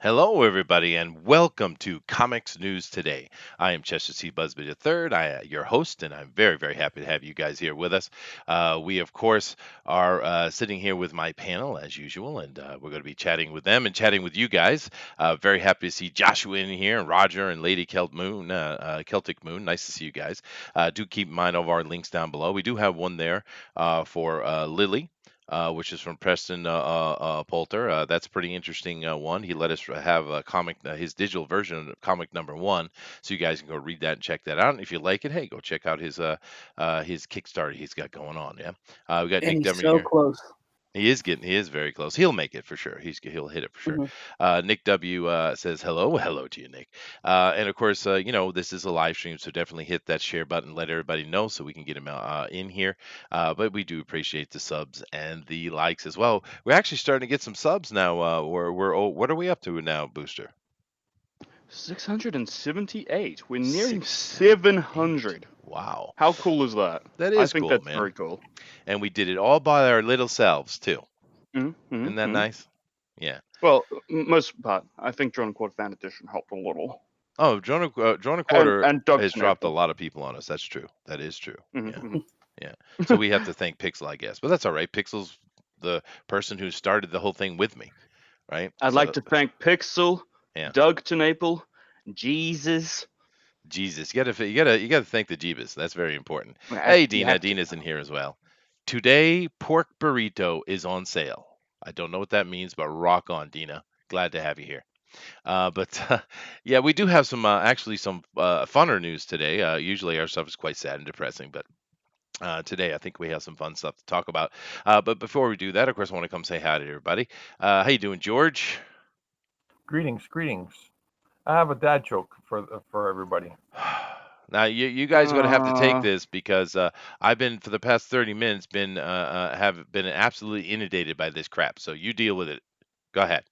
Hello, everybody, and welcome to Comics News Today. I am Chester C. Busby III, your host, and I'm very, very happy to have you guys here with us. We, of course, are sitting here with my panel as usual, and we're going to be chatting with them and chatting with you guys. Very happy to see Joshua in here, and Roger and Lady Celtic Moon. Nice to see you guys. Do keep in mind all of our links down below. We do have one there for Lily, which is from Preston Poulter. That's a pretty interesting one. He let us have a comic, his digital version of comic number one, so you guys can go read that and check that out. And if you like it, hey, go check out his Kickstarter he's got going on. Yeah, we got And Nick he's W so here. close. He is very close. He'll make it for sure. He'll hit it for sure. Mhm. Nick W says hello. Well, hello to you, Nick. And of course, this is a live stream, so definitely hit that share button, let everybody know so we can get him in here. But we do appreciate the subs and the likes as well. We're actually starting to get some subs now. What are we up to now, Booster? 678. We're nearing 678. 700. Wow, How cool is that? that I is think cool, that's man. very cool. And we did it all by our little selves too. Mm-hmm, Isn't that mm-hmm. nice? Yeah. Well, most part, I think Drawn and Quarter Fan Edition helped a little. Oh, Drone a And Quarter and Doug has dropped a Tenaple. lot of people on us. That's true. That is true. Yeah, Mm-hmm, yeah. So we have to thank Pixel, I guess. But that's all right. Pixel's the person who started the whole thing with me, right? I'd like So to thank Pixel, yeah, Doug Tenaple, Jesus. Jesus, you gotta thank the Jeebus. That's very important. Hey, You Dina. have to. Dina's in here as well. Today, pork burrito is on sale. I don't know what that means, but rock on, Dina. Glad to have you here. But yeah, we do have some actually some funner news today. Usually our stuff is quite sad and depressing, but today I think we have some fun stuff to talk about. But before we do that, of course, I want to come say hi to everybody. How you doing, George? Greetings, greetings. I have a dad joke for everybody. Now you guys are going to have to take Uh, this because I've been for the past 30 minutes have been absolutely inundated by this crap. So you deal with it. Go ahead.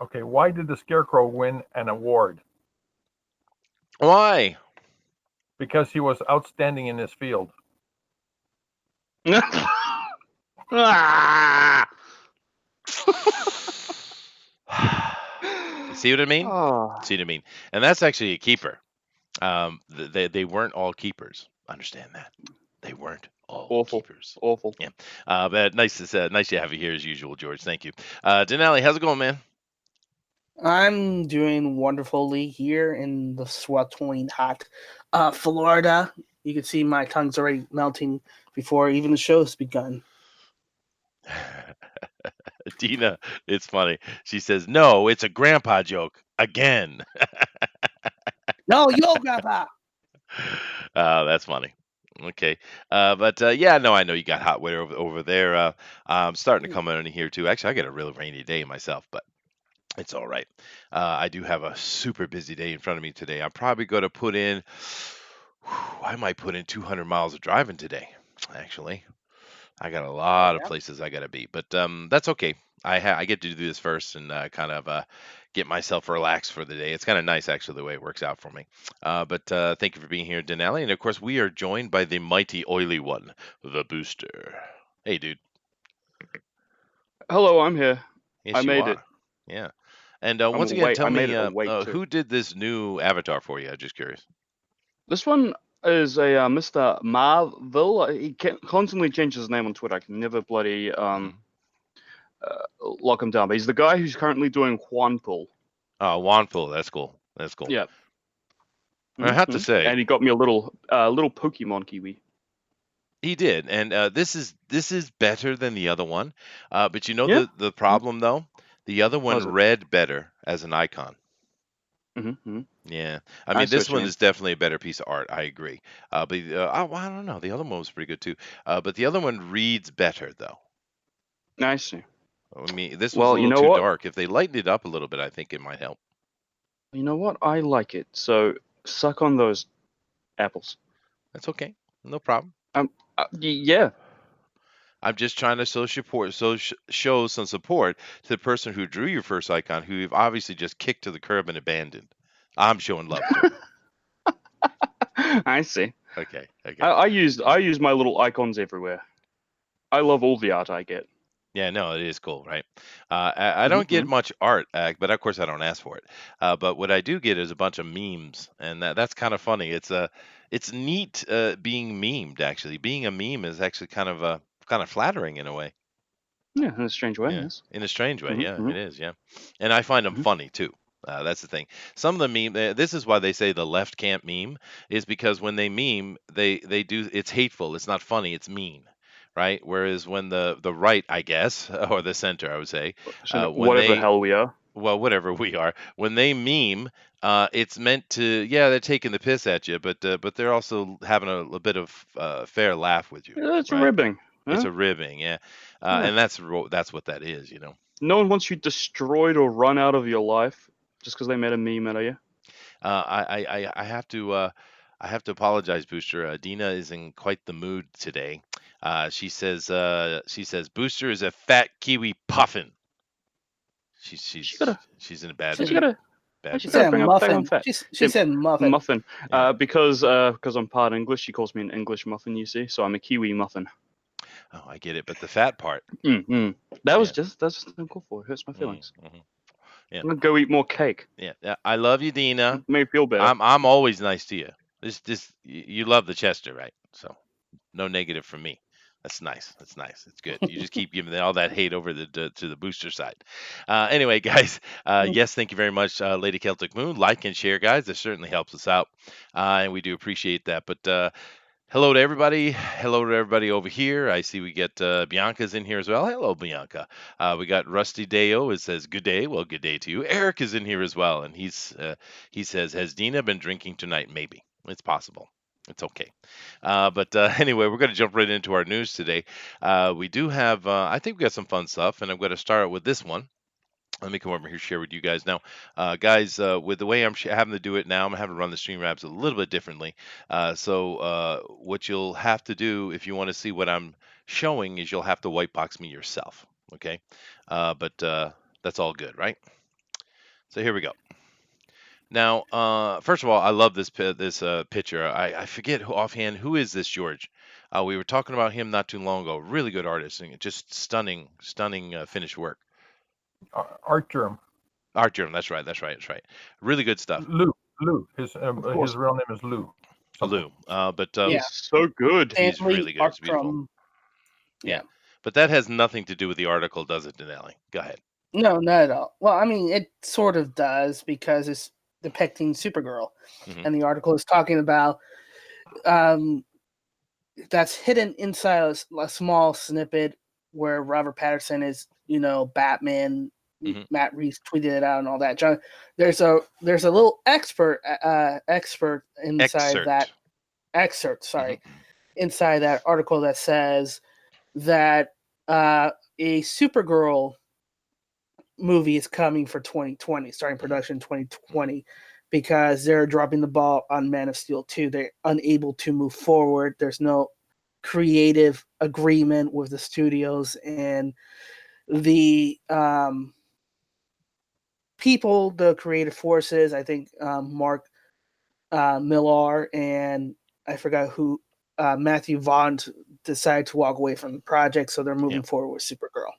Okay, why did the Scarecrow win an award? Why? Because he was outstanding in his field. ah! You see what I mean? Oh, See what I mean? And that's actually a keeper. They weren't all keepers. Understand that they weren't all awful, keepers. awful. Yeah. But nice to have you here as usual, George. Thank you. Dinale, how's it going, man? I'm doing wonderfully here in the sweltering hot Florida. You can see my tongue's already melting before even the show's begun. Dina, it's funny. She says, "No, it's a grandpa joke again." No, yo, Grandpa! That's funny. Okay, but yeah, no, I know you got hot weather over there. I'm starting to come in here too. Actually, I got a real rainy day myself, but it's all right. I do have a super busy day in front of me today. I'm probably going to put in, I might put in 200 miles of driving today. Actually, I got a Oh, lot of yeah? places I got to be, but that's okay. I get to do this first and kind of get myself relaxed for the day. It's kind of nice actually the way it works out for me. But thank you for being here, Denali, and of course we are joined by the mighty oily one, the Booster. Hey, dude. Hello, I'm here. I Yes, you made it. are. Yeah. And I'm once again, awake. tell I made me it awake too. who did this new avatar for you? I'm just curious. This one is a Mr. Marvel. Constantly changes his name on Twitter. I can never bloody Hmm. lock him down. But he's the guy who's currently doing Quanpool. Wanful. That's cool. That's cool. Yeah. I have to say, And he got me a little Pokemon Kiwi. he did, and this is better than the other one. But you know Yeah. the problem though, the other How's one it? read better as an icon. Mm-hmm. Yeah, I I mean see this what you one mean. is definitely a better piece of art. I agree. But I don't know. The other one was pretty good too. But the other one reads better though. I see. I mean, this was a Well, you little know too what? dark. If they lightened it up a little bit, I think it might help. You know what? I like it. So suck on those apples. That's okay. No problem. Um. Yeah. I'm just trying to show some support to the person who drew your first icon, who you've obviously just kicked to the curb and abandoned. I'm showing love to him. I see. Okay, I, okay. I use I use my little icons everywhere. I love all the art I get. Yeah, no, it is cool, right? I don't Mm-hmm. get much art, but of course I don't ask for it. But what I do get is a bunch of memes, and that's kind of funny. It's neat being memed. Actually, being a meme is actually kind of flattering in a way. Yeah, in a strange way, Yeah, yes. in a strange way. Yeah, Mm-hmm. it is. Yeah, and I find them Hmm. funny too. That's the thing. Some of the meme. This is why they say the left can't meme, is because when they meme, they do. It's hateful. It's not funny. It's mean, right? Whereas when the right, I guess, or the center, I would say, So when whatever the they hell we are. well, whatever we are, when they meme, it's meant to. Yeah, they're taking the piss at you, but they're also having a bit of fair laugh with you, Yeah, it's a right? ribbing. It's Huh? a ribbing, yeah, Yeah. and that's what that is, you know. No one wants you destroyed or run out of your life just because they made a meme out of you. I have to apologize, Booster. Dina is in quite the mood today. She says Booster is a fat kiwi puffin. She got a. She's in a bad She She, got mood. a. Why Bad she she got to mood. said bring up daggone muffin. fat? She Yeah, said muffin. muffin. Yeah. Because I'm part English, she calls me an English muffin. You see, so I'm a Kiwi muffin. Oh, I get it. But the fat part. Mm-hmm. That was Yeah. just that's just uncalled for. It hurts my Mm, feelings. mhm. Yeah. I'm gonna go eat more cake. Yeah. Yeah. I love you, Dina. Make me feel better. I'm always nice to you. You love the Chester, right? So no negative from me. That's nice. That's nice. It's good. You just keep giving all that hate over to the booster side. Anyway, guys, yes, thank you very much, Lady Celtic Moon. Like and share, guys. This certainly helps us out, and we do appreciate that. But hello to everybody. Hello to everybody over here. I see we get Bianca's in here as well. Hello, Bianca. We got Rusty Deo. It says good day. Well, good day to you. Eric is in here as well, and he says, has Dina been drinking tonight? Maybe it's possible. It's okay. But anyway, we're going to jump right into our news today. We do have, I think we got some fun stuff, and I'm going to start with this one. Let me come over here share with you guys now, guys. With the way I'm having to do it now, I'm having to run the stream wraps a little bit differently. So what you'll have to do if you want to see what I'm showing is you'll have to white box me yourself. Okay, but that's all good, right? So here we go. Now, first of all, I love this picture. I forget offhand who is this George. We were talking about him not too long ago. Really good artist and just stunning finished work. Art germ. Art Germ, that's right, that's right. Really good stuff. Lou. Of course, His real name is Lou. Something. Lou. But Yeah, he's so good. he's Stanley really good. It's beautiful. Artrum. Yeah. Yeah. But that has nothing to do with the article, does it, Denali? Go ahead. No, not at all. Well, I mean, it sort of does because it's depicting Supergirl, Hmm. and the article is talking about um, that's hidden inside a small snippet where Robert Patterson is, Batman. Hmm. Matt Reeves tweeted it out and all that. John, there's a little expert inside that Excerpt. excerpt. Hmm. Sorry, inside that article that says that a Supergirl movie is coming for 2020, starting production 2020, because they're dropping the ball on Man of Steel 2. They're unable to move forward. There's no creative agreement with the studios and the people, the creative forces. I think Mark Millar and I forgot who, Matthew Vaughn decided to walk away from the project, so they're Yeah. moving forward with Supergirl.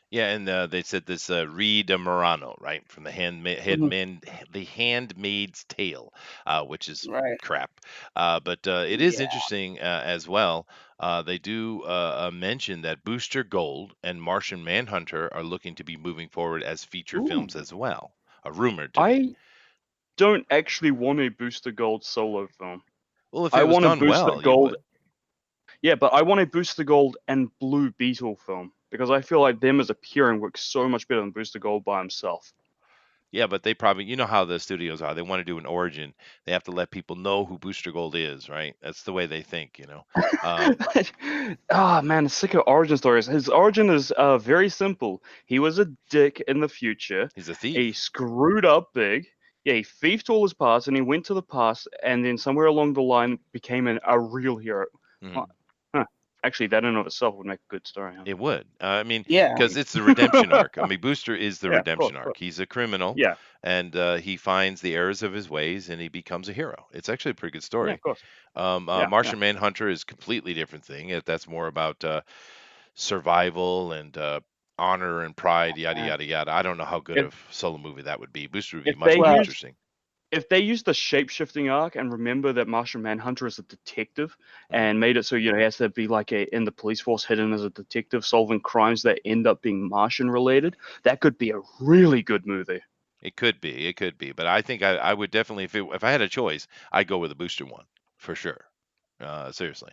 Yeah, and they said this Reed Morano, right, from Mhm. the Handmaid's Tale, which is Right. crap. But it is Yeah. interesting as well. They do mention that Booster Gold and Martian Manhunter are looking to be moving forward as feature Ooh. films as well, rumored to be. I don't actually want a Booster Gold solo film. Well, if it I was want a done Booster well, you Gold. would. Yeah, but I want a Booster Gold and Blue Beetle film because I feel like them as a pairing works so much better than Booster Gold by himself. Yeah, but they probably, you know how the studios are. They want to do an origin. They have to let people know who Booster Gold is, right? That's the way they think, you know. Um, Ah, man, sick of origin stories. His origin is very simple. He was a dick in the future. he's a He thief. screwed up big. Yeah, he thieved all his past, and he went to the past, and then somewhere along the line became a real hero. Hmm. Huh. Huh. Actually, that in and of itself would make a good story. Huh? It would. I mean, Yeah. because it's the redemption arc. I mean, Booster is the Yeah, of course, redemption of arc. course. He's a criminal, Yeah, and he finds the errors of his ways, and he becomes a hero. It's actually a pretty good yeah, story. of course. Yeah, yeah. Martian Manhunter is a completely different thing. That's more about survival and honor and pride, yada Yeah. yada yada. I don't know how good If of solo movie that would be. Booster would be if much they more Well, used interesting. if they used the shape-shifting arc and remember that Martian Manhunter is a detective Mm. and made it so he has to be like in the police force hidden as a detective solving crimes that end up being Martian related, that could be a really good movie. It could be, but I think I would definitely if I had a choice, I'd go with the Booster one for sure. Seriously,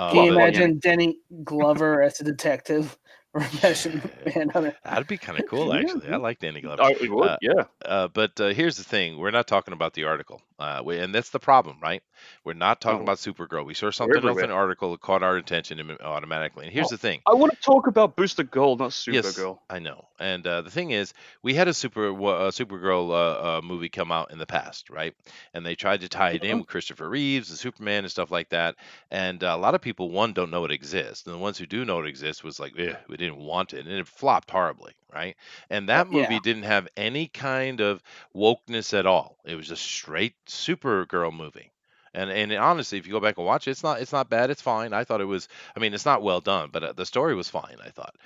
can you Well, but well, yeah, imagine Danny Glover as a detective or Russian manhunter? that'd be kind of cool, yeah, actually. I like Danny Glover. it would, Uh, yeah. but here's the thing: we're not talking about the article, and that's the problem, right? We're not talking Oh, about Supergirl. We saw we're something else in everywhere. the article that caught our attention automatically. And here's Oh, the thing: I want to talk about Booster Gold, not yes, Supergirl. I know. And the thing is, we had a Supergirl movie come out in the past, right? And they tried to tie it in Mhm. with Christopher Reeves and Superman and stuff like that. And a lot of people, one, don't know it exists, and the ones who do know it exists was like, "Ugh, we didn't want it," and it flopped horribly, right? And that Yeah, movie didn't have any kind of wokeness at all. It was a straight Supergirl movie. And honestly, if you go back and watch it, it's not bad. It's fine. I thought it was. I mean, it's not well done, but the story was fine. I thought.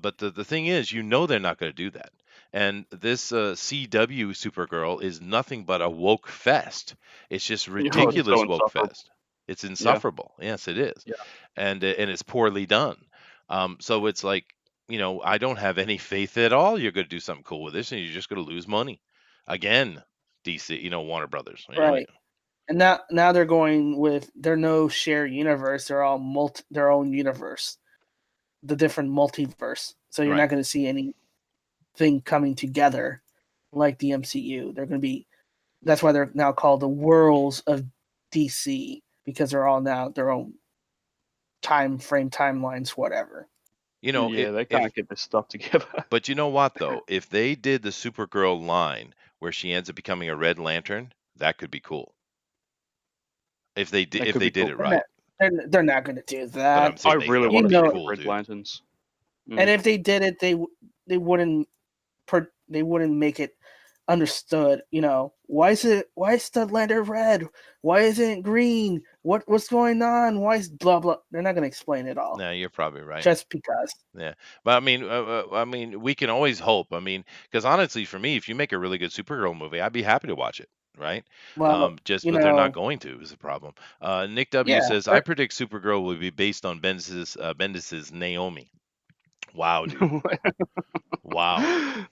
But the thing is, they're not going to do that. And this CW Supergirl is nothing but a woke fest. It's just You know, it's so ridiculous woke insufferable. fest. It's Yeah, insufferable. Yes, it is, yeah. and it's poorly done. So it's like, I don't have any faith at all. You're going to do something cool with this, and you're just going to lose money again. DC, Warner Brothers. right. And now they're going with they're no shared universe. They're all their own universe, the different multiverse. So you're Right. not going to see anything coming together like the MCU. They're going to be. That's why they're now called the worlds of DC because they're all now their own timelines, whatever. Yeah, they If can't get this stuff together. But you know what though? If they did the Supergirl line where she ends up becoming a Red Lantern, that could be cool. That If could they be did cool. it right. They're not going to do But that. I'm I saying they could really You want always to be see know, the cool, Red dude. Lanterns. and Mm. if they did it, they wouldn't they wouldn't make it understood. Why is the letter red? Why isn't it green? What's going on? Why is blah blah? They're not going to explain it all No, you're probably right. just because. Yeah, but I mean, we can always hope. I mean, because honestly, for me, if you make a really good Supergirl movie, I'd be happy to watch it. Right? Well, But they're not going to is the problem. Nick W yeah, says, I predict Supergirl will be based on Bendis's Naomi. Wow, dude. Wow.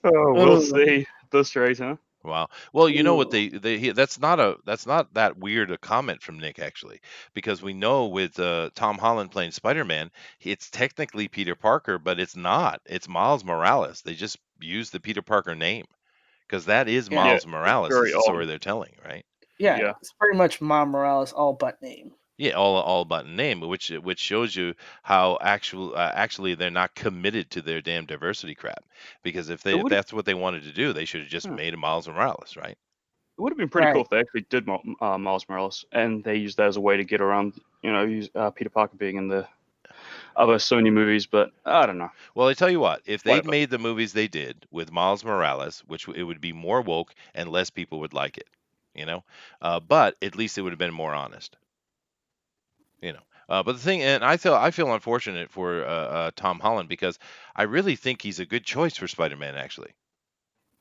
Oh, we'll ugh, see. This right, huh? Wow. Well, you know what ugh. that's not that weird a comment from Nick actually, because we know with Tom Holland playing Spider-Man, it's technically Peter Parker, but it's not. It's Miles Morales. They just use the Peter Parker name because that is Yeah, Yeah, Miles it's Morales is very the odd. story they're telling, right? yeah. Yeah. It's pretty much Mom Morales all but name. Yeah, all but name, which shows you how actually they're not committed to their damn diversity crap. Because It if would have that's what they wanted to do, they should have just made a Miles Morales, right? it would have been pretty cool Right. if they actually did Miles Morales and they used that as a way to get around, use Peter Parker being in the other Sony movies. But I don't know. Well, I tell you what, if they'd Whatever. made the movies they did with Miles Morales, it would be more woke and less people would like it, you know. But at least it would have been more honest, you know. But the thing, and I feel unfortunate for Tom Holland because I really think he's a good choice for Spider-Man. Actually,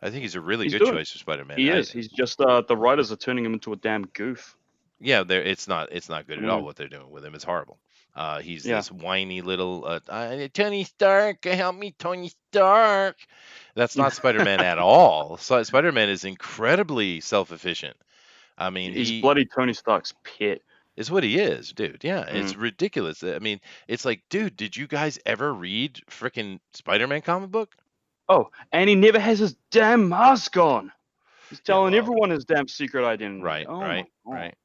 I think he's a really He's good doing. choice for Spider-Man. He is. He's just the writers are turning him into a damn goof. Yeah, it's not good at all Mm, what they're doing with him. It's horrible. He's yeah. this whiny little Tony Stark, help me, Tony Stark. That's not Spider-Man at all. So Spider-Man is incredibly self-efficient. I mean, He's he bloody Tony Stark's pit. is what he is, dude. Yeah, Mm. it's ridiculous. I mean, it's like, dude, did you guys ever read frickin' Spider-Man comic book? Oh, and he never has his damn mask on. He's Yeah, telling well, everyone his damn secret identity. right, Oh my right, god. right.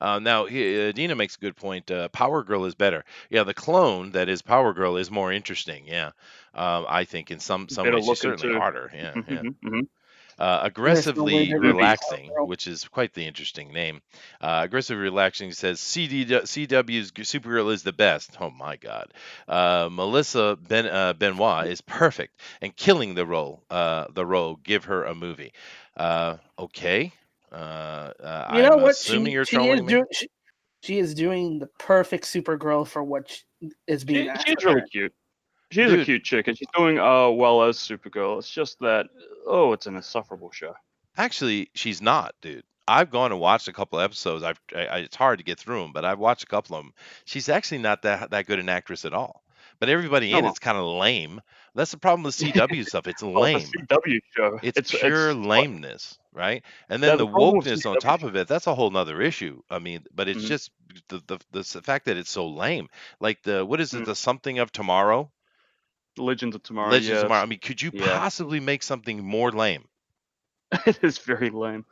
Now, Dina makes a good point. Power Girl is better. Yeah, the clone that is Power Girl is more interesting. Yeah, I think in some Better ways she's looking certainly too. harder. Yeah, yeah. Hmm. And there's no way Aggressively they're gonna Boobies. Power relaxing, Girl. which is quite the interesting name. Aggressive relaxing says CW's Supergirl is the best. Oh my God. Melissa Benoit is perfect and killing the role. The role. Give her a movie. Okay. You know I'm what? assuming you're She is trolling me. doing. She is doing the perfect Supergirl for what is being She, asked she's of really her. cute. She's a Dude, cute chick, and she's doing well as Supergirl. It's just that it's an insufferable show. actually, she's not, dude. I've gone and watched a couple episodes. It's hard to get through them, but I've watched a couple of them. She's actually not that good an actress at all. But everybody No, in well, it's kind of lame. That's the problem with CW stuff. It's well, it's a lame. CW show. It's pure It's lameness, right? And then that the the problem with wokeness on CW top of shows. it, that's a whole nother issue. I mean, but it's Mm, just the fact that it's so lame. Like what is it, mm. the something of tomorrow? Legends of Tomorrow, Legends of Tomorrow. yes, I mean, could you yeah, possibly make something more lame? it is very lame.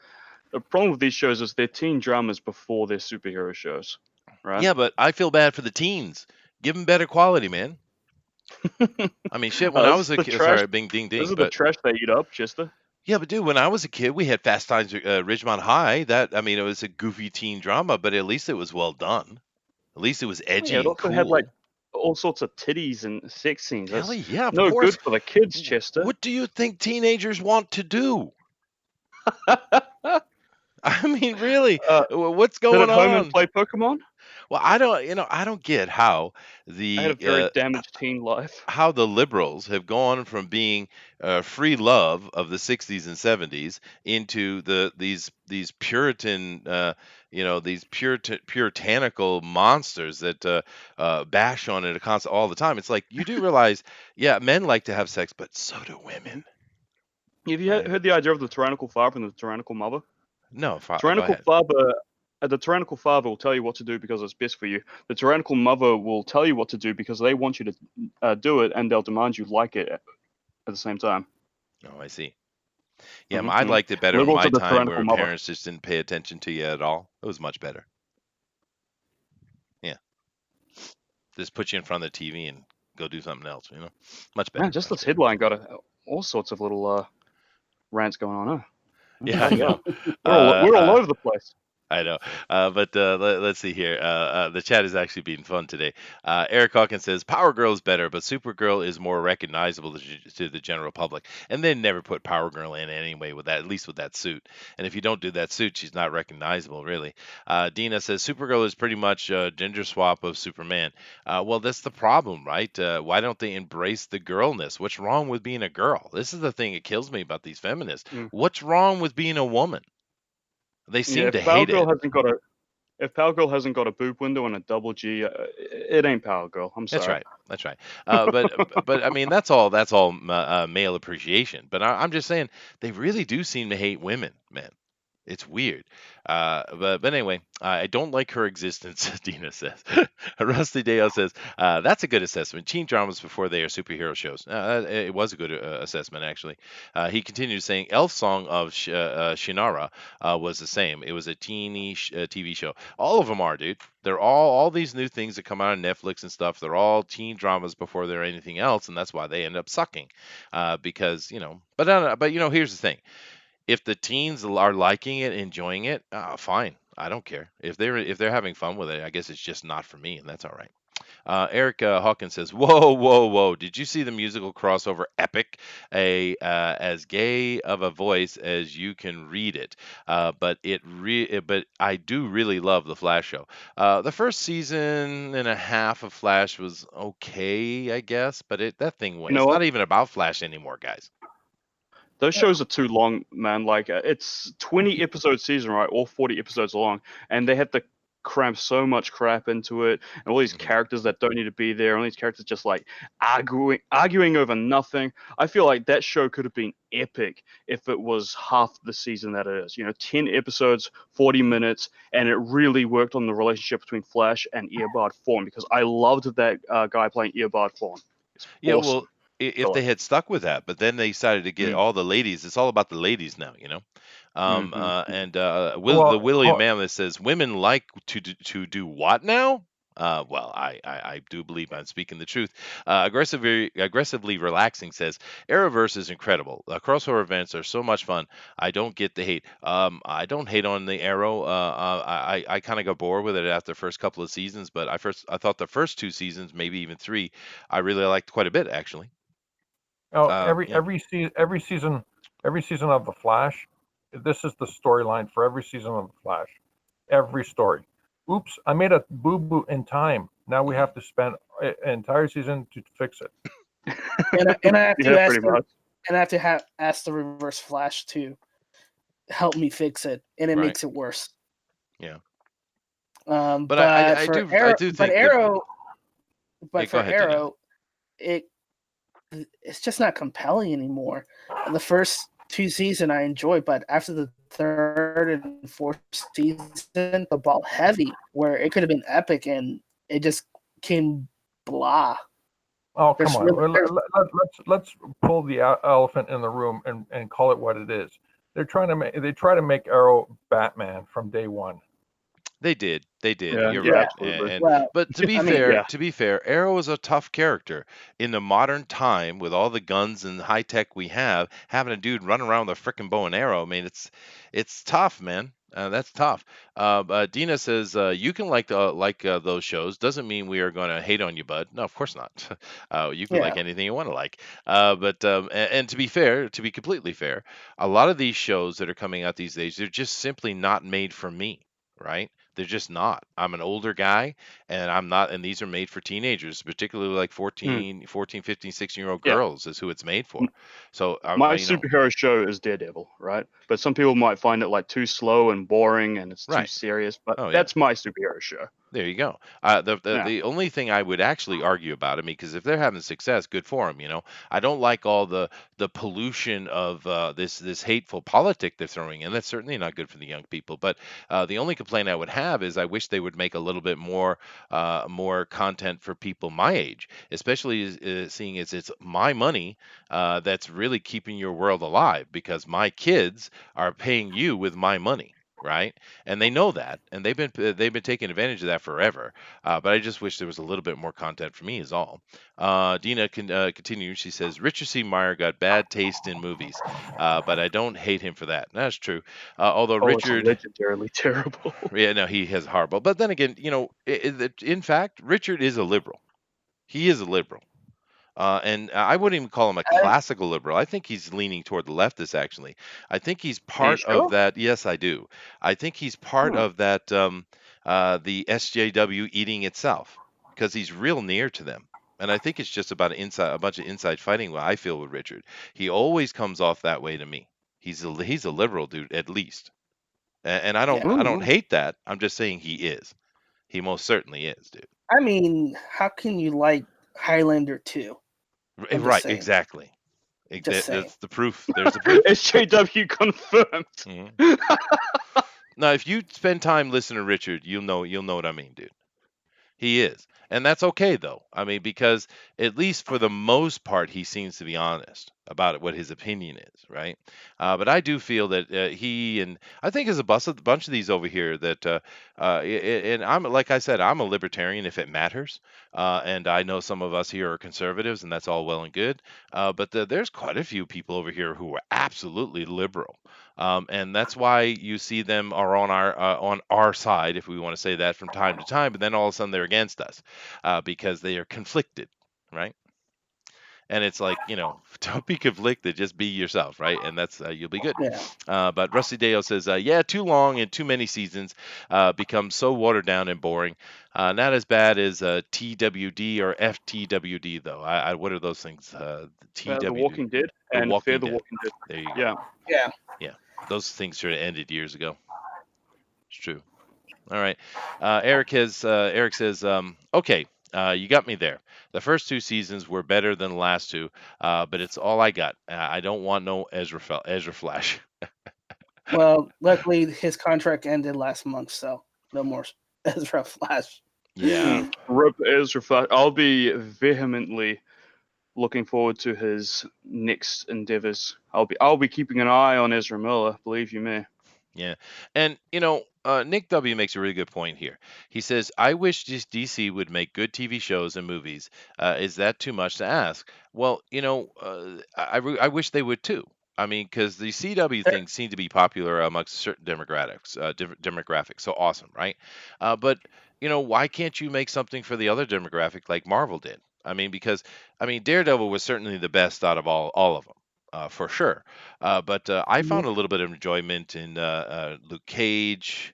The problem with these shows is they're teen dramas before they're superhero shows, right? Yeah, but I feel bad for the teens. Give them better quality, man. I mean, shit, when I This was is a the kid, trash. sorry, bing, ding, This ding, is the but trash they eat up, Chester. yeah, but dude, when I was a kid, we had Fast Times at Ridgemont High. I mean, it was a goofy teen drama, but at least it was well done. At least it was Oh, yeah, edgy it and also had like cool. all sorts of titties and sex scenes. Hell That's yeah, of no good course. for the kids, Chester. What do you think teenagers want to do? I mean, really, uh, what's sit going at home and on? play Pokemon. Well, I don't get I had a the very uh, damaged teen life. how the liberals have gone from being free love of the 60s and 70s into these Puritan these puritanical monsters that bash on it all the time. It's like you do realize, yeah, men like to have sex, but so do women, Have you right? heard the idea of the tyrannical father and the tyrannical mother? No, go Tyrannical ahead. father, the tyrannical father will tell you what to do because it's best for you. The tyrannical mother will tell you what to do because they want you to do it, and they'll demand you like it at the same time. Oh, I see. Yeah, I Hmm. liked it better in Liberals my are the time tyrannical where mother. parents just didn't pay attention to you at all. It was much better. Yeah, just put you in front of the TV and go do something else. Much Man, better, just much this better. headline got all sorts of little rants going on. Huh? Yeah, I Bloody know. hell, we're all Uh, over the place. I know. But let's see here. The chat is actually being fun today. Eric Hawkins says Power Girl is better, but Supergirl is more recognizable to the general public. And they never put Power Girl in anyway with that, at least with that suit. And if you don't do that suit, she's not recognizable, really. Dina says Supergirl is pretty much a gender swap of Superman. Well, that's the problem, right? Why don't they embrace the girlness? What's wrong with being a girl? This is the thing that kills me about these feminists. Mm. What's wrong with being a woman? They Yeah, seem to hate it. if Power Girl hasn't got a boob window and a double G, it ain't Power Girl. I'm That's sorry. right. That's right. But I mean, that's all. That's all male appreciation. But I'm just saying they really do seem to hate women, man. It's weird. But anyway, I don't like her existence, Dina says. Rusty Dale says, that's a good assessment. Teen dramas before they are superhero shows. It was a good assessment, actually. He continued saying, Elf Song of Shannara was the same. It was a teeny TV show. All of them are, dude. They're all these new things that come out on Netflix and stuff. They're all teen dramas before they're anything else, and that's why they end up sucking. Because, but here's the thing if the teens are liking it, enjoying it, fine. I don't care if they're having fun with it. I guess it's just not for me, and that's all right. Eric Hawkins says, "Whoa, whoa, whoa! Did you see the musical crossover epic? As gay of a voice as you can read it, but I do really love the Flash show. The first season and a half of Flash was okay, I guess, but that thing You know it's what? not even about Flash anymore, guys. Those shows are too long, man. Like it's 20 episode season, right? All 40 episodes long, and they had to cram so much crap into it, and all these Mhm. characters that don't need to be there, and all these characters just like arguing over nothing. I feel like that show could have been epic if it was half the season that it is. 10 episodes, 40 minutes, and it really worked on the relationship between Flash and Eobard Thawne because I loved that guy playing Eobard Thawne. It's Yeah, awesome. well, if Fella. they had stuck with that, but then they decided to get Mm, all the ladies. It's all about the ladies now, mhm. And the Well, William Mammoth says women like to do what now? Well, I do believe I'm speaking the truth. Aggressively relaxing says Arrowverse is incredible. Crossover events are so much fun. I don't get the hate. I don't hate on the Arrow. I kind of got bored with it after the first couple of seasons, but I thought the first two seasons, maybe even three, I really liked quite a bit actually. every Yeah. every season of the Flash, this is the storyline for every season of the Flash. Every story. Oops, I made a boo boo in time. Now we Mhm. have to spend an entire season to fix it. and I have to Yeah, ask pretty much. and I have to ask the Reverse Flash to help me fix it, and it Right. makes it worse. Yeah. But But for I Arrow, do think that. Yeah, go For ahead, Dina. Arrow, it it's just not compelling anymore. The first two seasons I enjoyed, but after the third and fourth season, the ball heavy, where it could have been epic, and it just came blah. Oh, come There's on. really Let's pull the elephant in the room and call it what it is. They try to make Arrow Batman from day one. They did. They did. Yeah, You're yeah, right. absolutely. well. But I mean, Yeah. to be fair, Arrow is a tough character in the modern time with all the guns and high tech we have. Having a dude run around with a freaking bow and arrow, I mean, it's tough, man. That's tough. Dina says you can those shows. Doesn't mean we are going to hate on you, bud. No, of course not. You can yeah, like anything you want to like. And to be fair, to be completely fair, a lot of these shows that are coming out these days, they're just simply not made for me, right? They're just not. I'm an older guy and I'm not, and these are made for teenagers, particularly like Mm, 14, 15, 16-year-old yeah. girls is who it's made for. So, My superhero show is Daredevil, right? But some people might find it like too slow and boring and it's too right. serious, but Oh, yeah. that's my superhero show. There you go. The Yeah. the only thing I would actually argue about it, because if they're having success, good for them. I don't like all the pollution of this hateful politic they're throwing in. That's certainly not good for the young people. But the only complaint I would have is I wish they would make a little bit more content for people my age, especially seeing as it's my money that's really keeping your world alive because my kids are paying you with my money. Right, and they know that, and they've been taking advantage of that forever. But I just wish there was a little bit more content for me, is all. Dina can continue. She says Richard C. Meyer got bad taste in movies, but I don't hate him for that. That's true. Although Oh, it's Richard, legendarily terrible. yeah, no, he has horrible. But then again, in fact, Richard is a liberal. He is a liberal. And I wouldn't even call him a I, classical liberal. I think he's leaning toward the leftist, actually. I think he's Are you part of sure? that. Yes, I do. I think he's part Hmm. of that, the SJW eating itself, because he's real near to them. And I think it's just about a bunch of inside fighting. What I feel with Richard, he always comes off that way to me. He's a liberal dude, at least. And yeah. I don't Mm. hate that. I'm just saying he is. He most certainly is, dude. I mean, how can you like Highlander 2? I'm just Right, saying. exactly. Just saying. That's the proof. There's the proof. SJW confirmed. Mhm. Now, if you spend time listening to Richard, you'll know what I mean, dude. He is. And that's okay though. I mean, because at least for the most part, he seems to be honest about it, what his opinion is, right? But I do feel that he and I think there's a bunch of these over here that, and I'm like I said, I'm a libertarian if it matters, and I know some of us here are conservatives, and that's all well and good. But there's quite a few people over here who are absolutely liberal, and that's why you see them are on our side, if we want to say that, from time to time. But then all of a sudden they're against us because they are conflicted, right? And it's like, don't be conflicted, just be yourself, right? And that's you'll be good. Yeah. But Rusty Dale says, yeah, too long and too many seasons become so watered down and boring. Not as bad as TWD or FTWD though. What are those things? The TWD, Walking Dead The and Fear Walking the Dead. Walking Dead. There you go. Yeah. Yeah. Yeah, those things should have ended years ago. It's true. All right. Eric says, okay, you got me there. The first two seasons were better than the last two, but it's all I got. I don't want no Ezra Flash. Well, luckily his contract ended last month, so no more Ezra Flash. Yeah. Rip Ezra Flash. I'll be vehemently looking forward to his next endeavors. I'll be keeping an eye on Ezra Miller, believe you me. Yeah. And, Nick W. makes a really good point here. He says, I wish DC would make good TV shows and movies. Is that too much to ask? Well, I wish they would too. I mean, because the CW There, things seem to be popular amongst certain demographics. So awesome, right? But, why can't you make something for the other demographic like Marvel did? I mean, because, Daredevil was certainly the best out of all of them. For sure. But I Mhm. found a little bit of enjoyment in Luke Cage.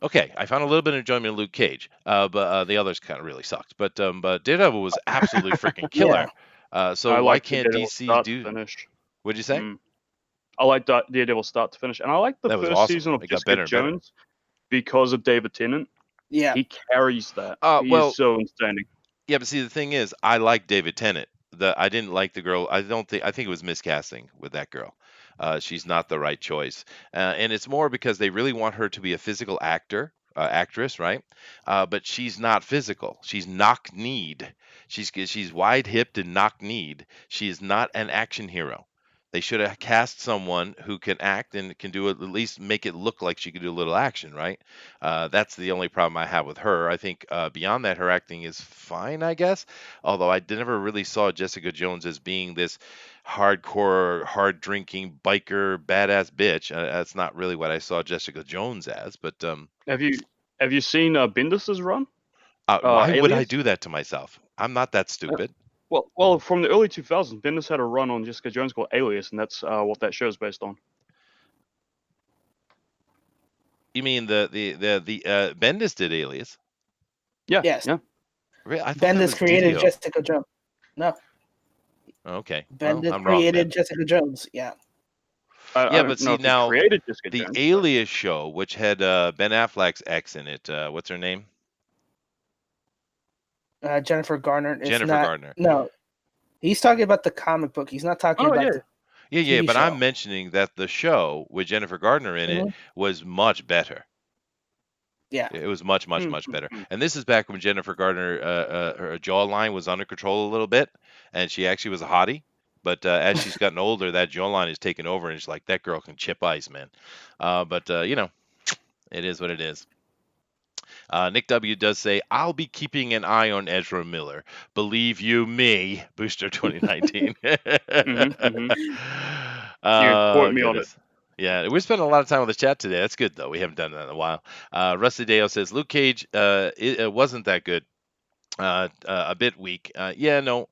okay, I found a little bit of enjoyment in Luke Cage, but the others kind of really sucked. But Daredevil was absolutely freaking Yeah. killer. So I why like the can't Daredevil DC start to do? finish. What'd you say? Mm. I like Daredevil start to finish, and I like the That was first awesome. season of It got Jessica better and better. Jones because of David Tennant. Yeah. He carries that. He Well, is so outstanding. yeah, but see, the thing is, I like David Tennant. I didn't like the girl. I think it was miscasting with that girl. She's not the right choice, and it's more because they really want her to be a physical actress, right? But she's not physical. She's knock-kneed. She's wide-hipped and knock-kneed. She is not an action hero. They should have cast someone who can act and can do it, at least make it look like she could do a little action, right? That's the only problem I have with her. I think beyond that, her acting is fine, I guess. Although never really saw Jessica Jones as being this hardcore, hard drinking biker badass bitch. That's not really what I saw Jessica Jones as. But Have you seen Bendis's run? why would I Alias? do that to myself? I'm not that Uh, stupid. well, from the early 2000s, Bendis had a run on Jessica Jones called Alias, and that's what that show is based on. You mean the Bendis did Alias? Yeah, Yes. yeah. Really? I thought that Bendis was created Didio. Jessica Jones. No. Okay, well, Bendis I'm wrong then. created Jessica Jones. Yeah. I Yeah, but don't know see if he now created Jessica the Jones, but Alias show, which had Ben Affleck's ex in it. What's her name? Jennifer Garner is Jennifer not. Gardner. No. He's talking about the comic book. He's not talking oh about yeah, the Yeah, TV but I'm show. mentioning that the show with Jennifer Gardner in it Mhm. was much better. Yeah. It was much, much, much better. And this is back when Jennifer Gardner, her jawline was under control a little bit, and she actually was a hottie. But as she's gotten older, that jawline is taken over, and it's like that girl can chip ice, man. But it is what it is. Nick W does say, "I'll be keeping an eye on Ezra Miller. Believe you me, Booster 2019." mm-hmm. You can quote Oh me on it. goodness. Yeah, we're spending a lot of time on the chat today. That's good though. We haven't done that in a while. Rusty Dale says Luke Cage, it wasn't that good. A bit weak. Yeah, no.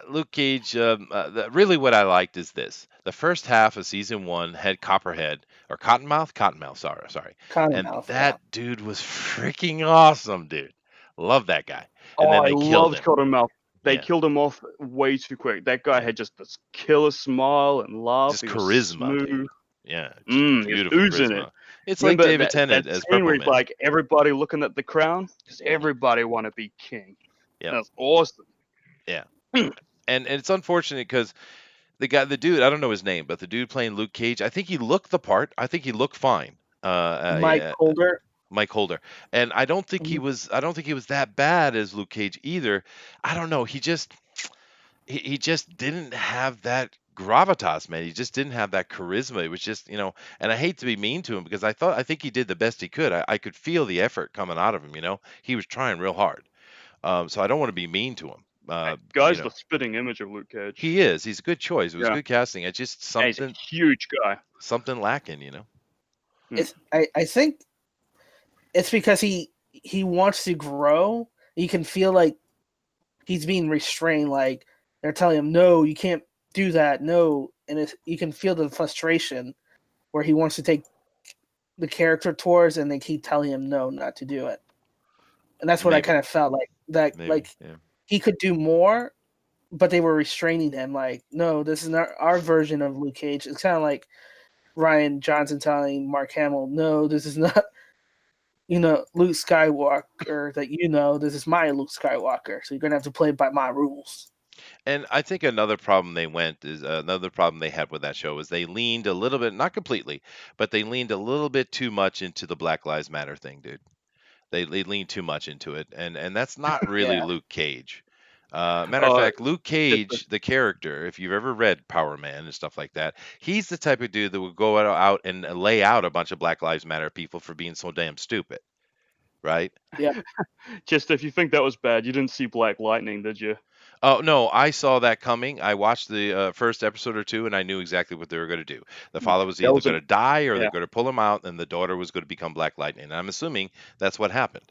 Luke Cage. Really, what I liked is this: the first half of season one had Copperhead or Cottonmouth. Sorry, and Cottonmouth. Yeah. that dude was freaking awesome, dude. Love that guy. And Oh, then I they killed loved him. Cottonmouth. They Yeah, killed him off way too quick. That guy yeah. had just this killer smile and laugh. Just He was charisma, dude. smooth. Yeah, just He was beautiful oozing it. charisma. It's like Remember David that Tennant as scene where Purple he's Man. like everybody looking at the crown because Hmm. everybody want to be king. Yep. That's awesome. Yeah. And it's unfortunate because the dude, I don't know his name, but the dude playing Luke Cage, I think he looked the part. I think he looked fine. Mike Yeah, Holder. Mike Holder, and I don't think he Mhm. was. I don't think he was that bad as Luke Cage either. I don't know. He just didn't have that gravitas, man. He just didn't have that charisma. It was just, and I hate to be mean to him because I think he did the best he could. I could feel the effort coming out of him. He was trying real hard. So I don't want to be mean to him. That guy's the spitting image of Luke Cage. He is. He's a good choice. It was Yeah, good casting. It's just and he's a huge guy. something lacking. I think it's because he wants to grow. You can feel like he's being restrained. Like they're telling him, "No, you can't do that. No," and you can feel the frustration where he wants to take the character towards, and they keep telling him no, not to do it. And that's what I Maybe. kind of felt like that. Maybe. Like Yeah. he could do more, but they were restraining him. Like, no, this is not our version of Luke Cage. It's kind of like Ryan Johnson telling Mark Hamill, "No, this is not." Luke Skywalker that this is my Luke Skywalker. So you're gonna have to play by my rules. And I think another problem another problem they had with that show is they leaned a little bit, not completely, but they leaned a little bit too much into the Black Lives Matter thing, dude. They leaned too much into it, and that's not really Yeah. Luke Cage. Matter of fact, Luke Just Cage, the character, if you've ever read Power Man and stuff like that, he's the type of dude that would go out and lay out a bunch of Black Lives Matter people for being so damn stupid, right? just if you think that was bad, you didn't see Black Lightning, did you? Oh no, I saw that coming. I watched the first episode or two, and I knew exactly what they were going to do. The father was That either was going to die, or they're yeah. going to pull him out, and the daughter was going to become Black Lightning. And I'm assuming that's what happened.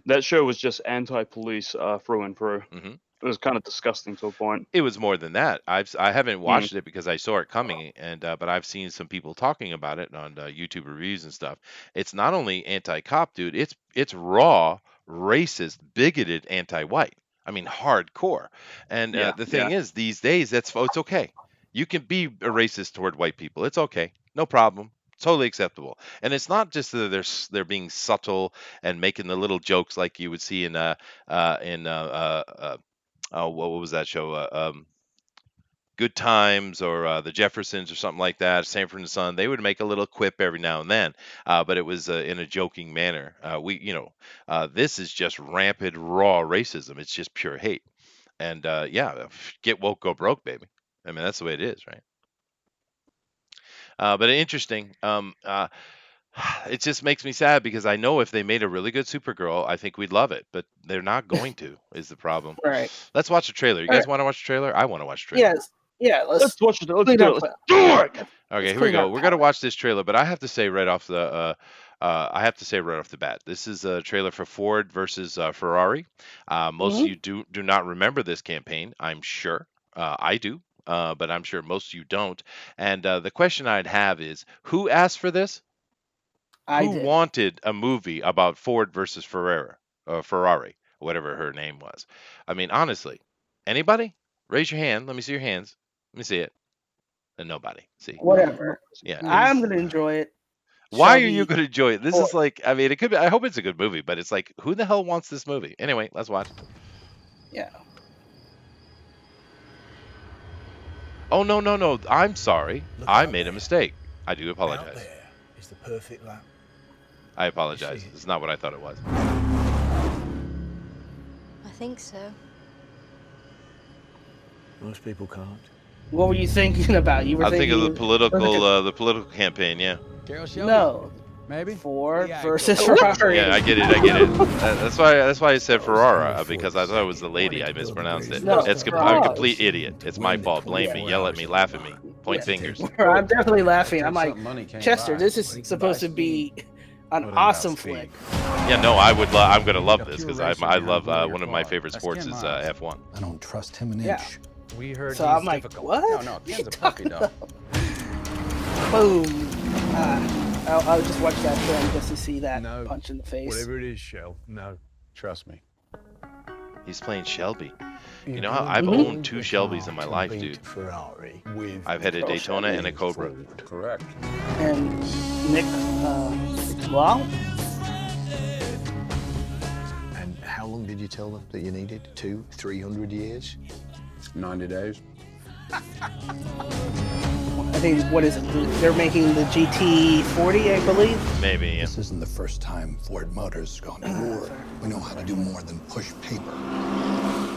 That show was just anti-police through and through. Hmm. was kind of disgusting to a point. It was more than that. I haven't Mm. watched it because I saw it coming, and but I've seen some people talking about it on YouTube reviews and stuff. It's not only anti-cop, dude. It's raw, racist, bigoted, anti-white. I mean, hardcore. And Yeah, the yeah. thing is, these days, it's okay. You can be a racist toward white people. It's okay, no problem. Totally acceptable. And it's not just that they're being subtle and making the little jokes like you would see in what was that show? Good Times or The Jeffersons or something like that. Sanford and Son. They would make a little quip every now and then, but it was in a joking manner. This is just rampant, raw racism. It's just pure hate. And yeah, get woke, go broke, baby. I mean, that's the way it is, right? But interesting. It just makes me sad because I know if they made a really good Supergirl, I think we'd love it, but they're not going to, is the problem. Right. Let's watch the trailer. You All guys right. want to watch the trailer? I want to watch the trailer. Yes. Yeah. Let's watch it. Let's clean do up- it. Let's do it. Okay, let's here we clean go. our We're gonna palate. watch this trailer, but I have to say right off the I have to say right off the bat, this is a trailer for Ford versus Ferrari. Most of you do not remember this campaign, I'm sure. I do, but I'm sure most of you don't. And the question I'd have is, who asked for this? I Who did. wanted a movie about Ford versus Ferrari, whatever her name was? I mean, honestly, anybody? Raise your hand. Let me see your hands. Let me see it. And nobody. See. Whatever. Yeah. I'm gonna enjoy it. Why are Shelby, you going to enjoy it? This Ford. is like, I mean, it could be, I hope it's a good movie, but it's like, who the hell wants this movie? Anyway, let's watch. Yeah. Oh, no. I'm sorry. Look I out made a there. mistake. I do Out apologize. there is the perfect lap. I apologize. see it? It's not what I thought it was. I think so. Most people can't. What were you thinking about? You were I think of thinking the political campaign. Yeah. Carol Shelby? no. Maybe? Ford Yeah, versus go. Ferrari. Yeah, I get it. That's why I said Ferrara because I thought it was the lady. I mispronounced it. No, I'm a Ferrari. complete idiot. It's my fault. Blame me. Yell at me. Laugh at me. Point fingers. I'm definitely laughing. I'm like, Something money can't Chester, buy. this What he is can buy supposed to speed. be an What about awesome speed? flick. Yeah, no, I'm gonna love Got this pure because racing I behind love the wheel of one your of my car. favorite That's sports 10 is miles. F1. I don't trust him an inch. Yeah. We heard So he's I'm like, difficult. what? No, What are Ken's you a puppy talking dog. Boom. I'll just watch that film just to see that No. punch in the face. Whatever it is, Shell. No, trust me. He's playing Shelby. You know You're how I've going owned two the Shelbys car in my to life, beat dude. Ferrari with I've had a Oh, Daytona and a Shelby Cobra. Ford. Correct. And Nick, Wow. And how long did you tell them that you needed? 200, 300 years? 90 days. I think, what is it? They're making the GT40, I believe. Maybe. Yeah. This isn't the first time Ford Motors has gone to war. We know how to do more than push paper.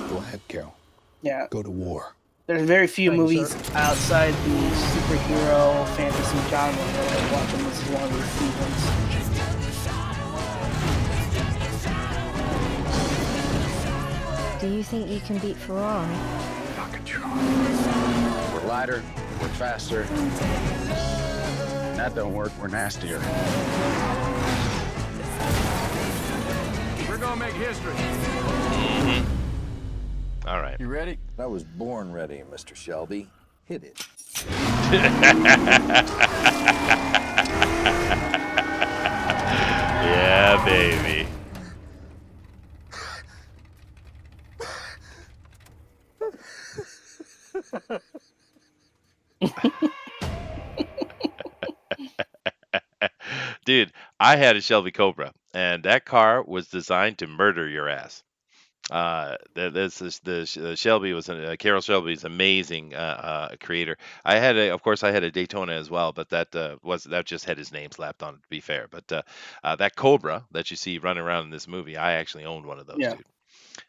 Go ahead, Carol. Yeah. Go to war. There's very few Thank you, movies sir. outside the superhero fantasy genre that I watch, and this is one of the few ones. Do you think you can beat Ferrari? I can try. We're lighter, we're faster. And that don't work, we're nastier. We're gonna make history. All right. You ready? I was born ready, Mr. Shelby. Hit it. Yeah, baby. Dude, I had a Shelby Cobra, and that car was designed to murder your ass. The Shelby was Carroll Shelby's amazing creator. Of course, I had a Daytona as well, but that just had his name slapped on it. To be fair, but that Cobra that you see running around in this movie, I actually owned one of those, Yeah. dude.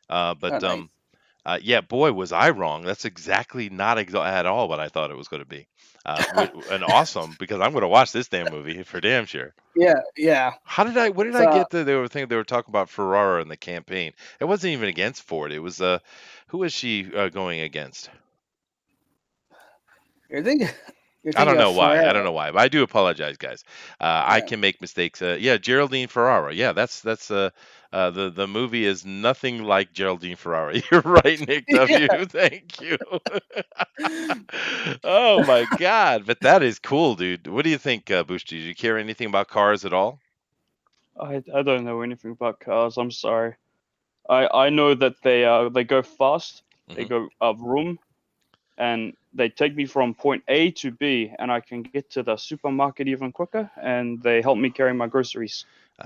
Oh, nice. Yeah, boy, was I wrong. That's exactly not at all what I thought it was going to be. And awesome because I'm going to watch this damn movie for damn sure. Yeah. What did I So, get that they were talking about Ferrara in the campaign? It wasn't even against Ford. It was who was she going against? you're thinking, You're I thinking don't of know why. I Ferrero. don't know why, but I do apologize, guys. I Yeah. can make mistakes. Yeah, Geraldine Ferrara. Yeah, the movie is nothing like Geraldine Ferrara. You're right, Nick Yeah. W. Thank you. Oh my God, but that is cool, dude. What do you think, Bush? Do you care anything about cars at all? I don't know anything about cars. I'm sorry. I know that they go fast. They Hmm. go vroom, and they take me from point A to B, and I can get to the supermarket even quicker. And they help me carry my groceries.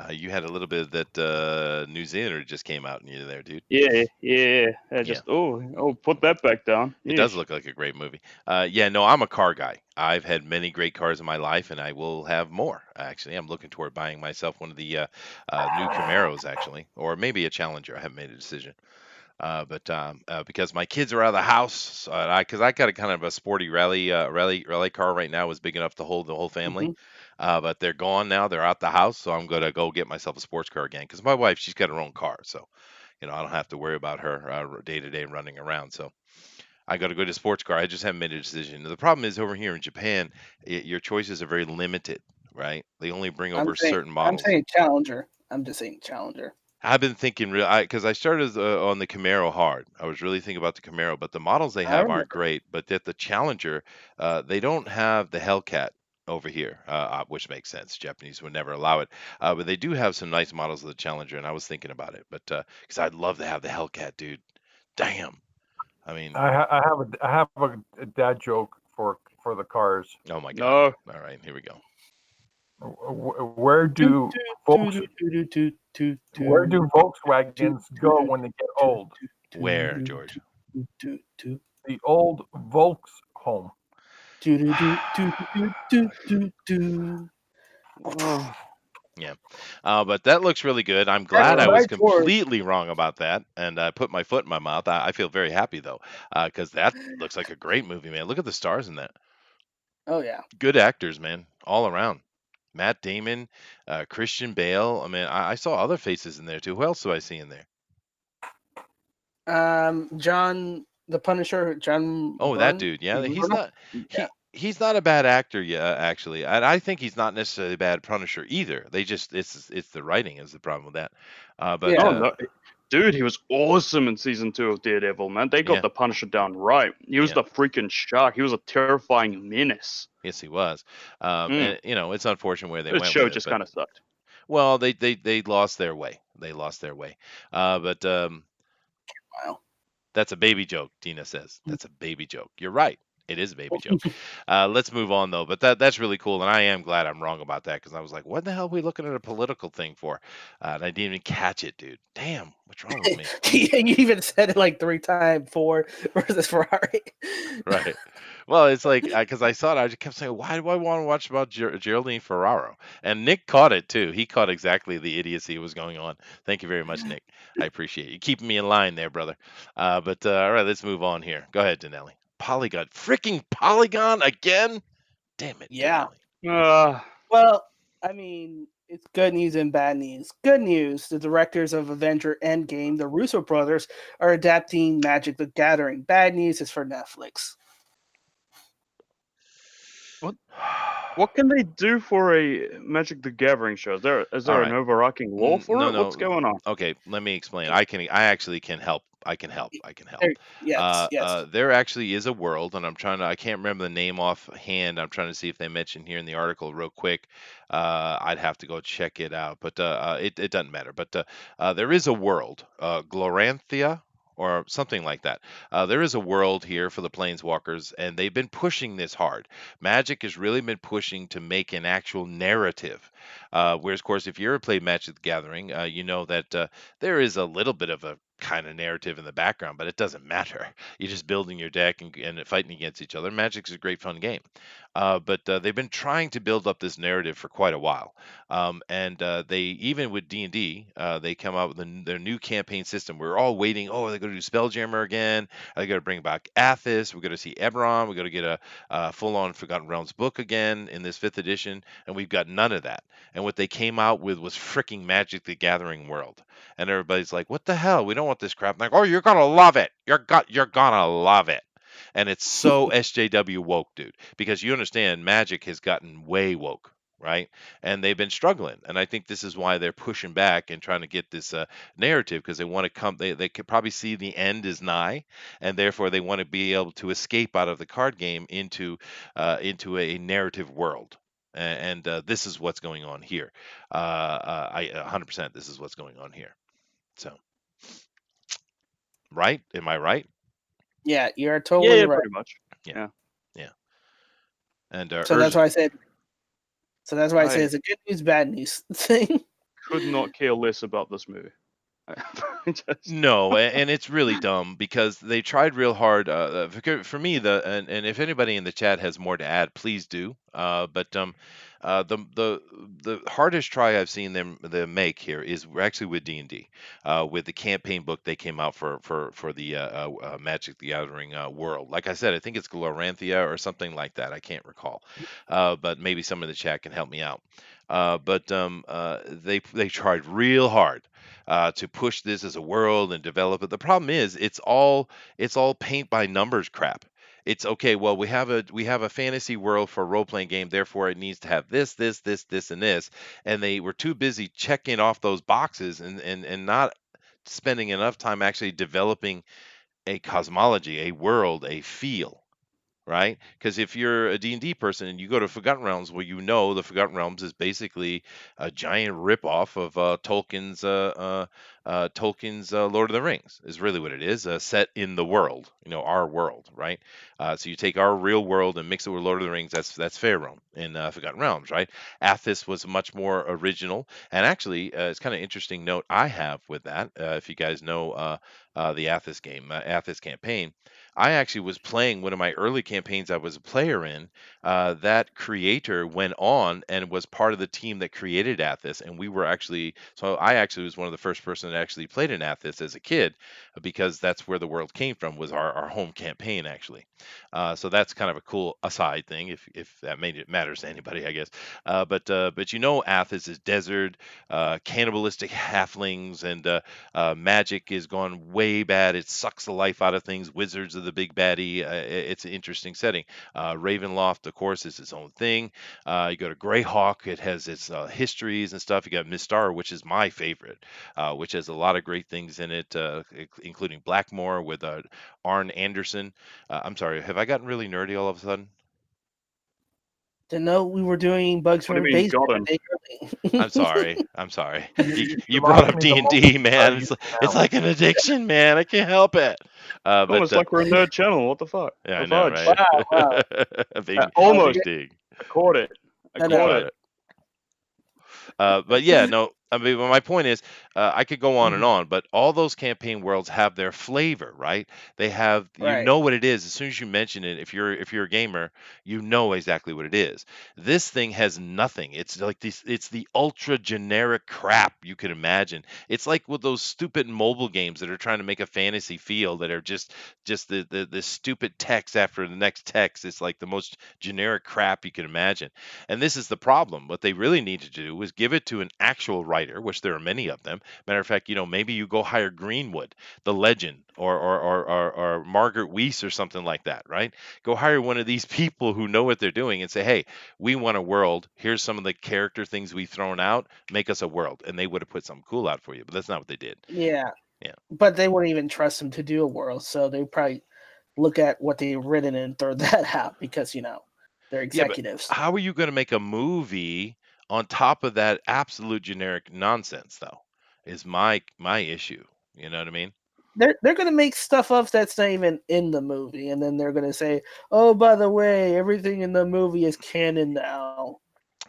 You had a little bit of that New Zealander just came out in you there, dude. Yeah, yeah. I Yeah. just put Mhm. that back down. It does Yeesh. look like a great movie. Yeah, no, I'm a car guy. I've had many great cars in my life, and I will have more. Actually, I'm looking toward buying myself one of the new Camaros, actually, or maybe a Challenger. I haven't made a decision. But because my kids are out of the house, so because I got a kind of a sporty rally car right now, is big enough to hold the whole family. Hmm. But they're gone now. They're out the house, so I'm gonna go get myself a sports car again. Because my wife, she's got her own car, so I don't have to worry about her day to day running around. So I got to go to sports car. I just haven't made a decision. The problem is over here in Japan, your choices are very limited, right? They only bring over certain I'm models. saying Challenger. I'm just saying Challenger. I've been thinking real because I started on the Camaro hard. I was really thinking about the Camaro, but the models they I have aren't remember. great. But that the Challenger, they don't have the Hellcat over here, which makes sense. Japanese would never allow it, but they do have some nice models of the Challenger, and I was thinking about it, but because I'd love to have the Hellcat, dude. Damn. I mean, I have a dad joke for the cars. oh my God. No. All right, here we go. Where Toot, do toot, folks toot, toot, toot, toot, where do toot, toot, Volkswagens go toot, when they get toot, old? toot, Where, toot, George? toot, toot, toot. The old Volks home. Toot, toot, toot, toot, toot, toot, toot. Oh, Yeah. But that looks really good. I'm That's glad I was by George. completely wrong about that, and I put my foot in my mouth. I feel very happy though, because that looks like a great movie, man. Look at the stars in that. Oh yeah. Good actors, man, all around. Matt Damon, Christian Bale. I mean, I saw other faces in there too. Who else do I see in there? John the Punisher, John Oh, that dude. Yeah, he's Burnham? not Yeah. he's not a bad actor, yeah, actually. And I think he's not necessarily a bad Punisher either. They just it's the writing is the problem with that. But Yeah. no, no, dude, he was awesome in season 2 of Daredevil, man. They got yeah, the Punisher down right. He was yeah. the freaking shark. He was a terrifying menace. Yes, he was. Mm. And it's unfortunate where they This went with show it, just but kind of sucked. well, they lost their way. They lost their way. But Wow. that's a baby joke, Dina says. That's a baby joke. You're right. It is a baby joke. Let's move on though. But that's really cool, and I am glad I'm wrong about that because I was like, "What the hell are we looking at a political thing for?" And I didn't even catch it, dude. Damn, what's wrong with me? You even said it like 3 times. Ford versus Ferrari. Right. Well, it's like because I saw it, I just kept saying, "Why do I want to watch about Geraldine Ferraro?" And Nick caught it too. He caught exactly the idiocy that was going on. Thank you very much, Nick. I appreciate you keeping me in line there, brother. But all right, let's move on here. Go ahead, Dinelli. Polygon, freaking Polygon again! Damn it, Yeah. Dinelli. Well, I mean, it's good news and bad news. Good news: the directors of Avenger Endgame, the Russo brothers, are adapting Magic: The Gathering. Bad news is for Netflix. What can they do for a Magic the Gathering show? Is All there an right. overarching law for No, it? What's no. going on? Okay, let me explain. I actually can help. I can help. I can help. Yes, yes. There actually is a world, and I can't remember the name offhand. I'm trying to see if they mention here in the article real quick. I'd have to go check it out, but it doesn't matter. But there is a world, Gloranthia or something like that. There is a world here for the Planeswalkers, and they've been pushing this hard. Magic has really been pushing to make an actual narrative. Whereas, of course, if you ever played Magic the Gathering, you know that there is a little bit of a kind of narrative in the background, but it doesn't matter. You're just building your deck and fighting against each other. Magic's a great fun game. But they've been trying to build up this narrative for quite a while. And they, even with D&D, they come out with their new campaign system. We're all waiting. Oh, are they going to do Spelljammer again? Are they going to bring back Athos? We're going to see Eberron. We're going to get a full-on Forgotten Realms book again in this 5th edition. And we've got none of that. And what they came out with was freaking Magic the Gathering world. And everybody's like, what the hell? We don't want this crap. I'm like, oh, you're gonna love it. You're gonna love it. And it's so SJW woke, dude, because you understand Magic has gotten way woke, right? And they've been struggling. And I think this is why they're pushing back and trying to get this narrative, because they want to come, they could probably see the end is nigh, and therefore they want to be able to escape out of the card game into a narrative world. And this is what's going on here. I 100% this is what's going on here. So, right? Am I right? Yeah, you're Yeah, totally yeah, right. pretty much. Yeah. Yeah. Yeah. And So that's why I said. So that's why I say I it's a good news, bad news thing. could not care less about this movie. Just, No, and it's really dumb because they tried real hard. For me, and if anybody in the chat has more to add, please do. But the hardest try I've seen them make here is actually with D&D, with the campaign book they came out for the Magic the Gathering world. Like I said, I think it's Gloranthia or something like that. I can't recall, but maybe some in the chat can help me out. But they tried real hard to push this as a world and develop it. The problem is it's all paint by numbers crap. It's okay. Well, we have a fantasy world for a role playing game, therefore it needs to have this, and this. And they were too busy checking off those boxes and not spending enough time actually developing a cosmology, a world, a feel, right? Because if you're a D&D person and you go to Forgotten Realms, well, you know the Forgotten Realms is basically a giant ripoff of Tolkien's Lord of the Rings is really what it is, set in the world, our world, right? So you take our real world and mix it with Lord of the Rings. That's Faerun in Forgotten Realms, right? Athos was much more original, and actually, it's kind of interesting note I have with that. If you guys know the Athos game, Athos campaign. I actually was playing one of my early campaigns I was a player in. That creator went on and was part of the team that created Athos, and so I actually was one of the first person that actually played in Athos as a kid, because that's where the world came from, was our home campaign actually. So that's kind of a cool aside thing, if that made it matters to anybody, I guess. But Athos is desert, cannibalistic halflings, and magic is gone way bad. It sucks the life out of things. Wizards are the big baddie. It's an interesting setting. Ravenloft, of course, is its own thing. You go to Greyhawk, it has its histories and stuff. You got Mistar, which is my favorite, which has a lot of great things in it, including Blackmore with Arn Anderson. I'm sorry, have I gotten really nerdy all of a sudden? Didn't know we were doing Bugs what do from you mean, Basement gotten? a day I'm early. sorry. I'm sorry. You, You you brought lost up me the moment D&D, you started man. It's using it's that like an addiction, man. I can't help it. It's But almost like we're a nerd channel. What the fuck? yeah, I The know, fudge. right? Wow, wow. A Uh, big almost. dig. I caught it. I No, You caught no. caught it. it. But yeah, no. I mean, my point is, I could go on and Mhm. on, but all those campaign worlds have their flavor, right? They have, Right. what it is as soon as you mention it. If you're a gamer, you know exactly what it is. This thing has nothing. It's like this. It's the ultra generic crap you can imagine. It's like with those stupid mobile games that are trying to make a fantasy feel, that are just the stupid text after the next text. It's like the most generic crap you can imagine. And this is the problem. What they really need to do is give it to an actual writer, which there are many of them. Matter of fact, maybe you go hire Greenwood, the legend, or Margaret Weiss or something like that, right? Go hire one of these people who know what they're doing and say, hey, we want a world. Here's some of the character things we've thrown out. Make us a world. And they would have put something cool out for you. But that's not what they did. Yeah. Yeah. But they wouldn't even trust him to do a world, so they probably look at what they've written and throw that out because they're Yeah, but executives. how are you going to make a movie on top of that absolute generic nonsense, though? Is my issue. You know what I mean? They're gonna make stuff up that's not even in the movie, and then they're gonna say, "Oh, by the way, everything in the movie is canon now."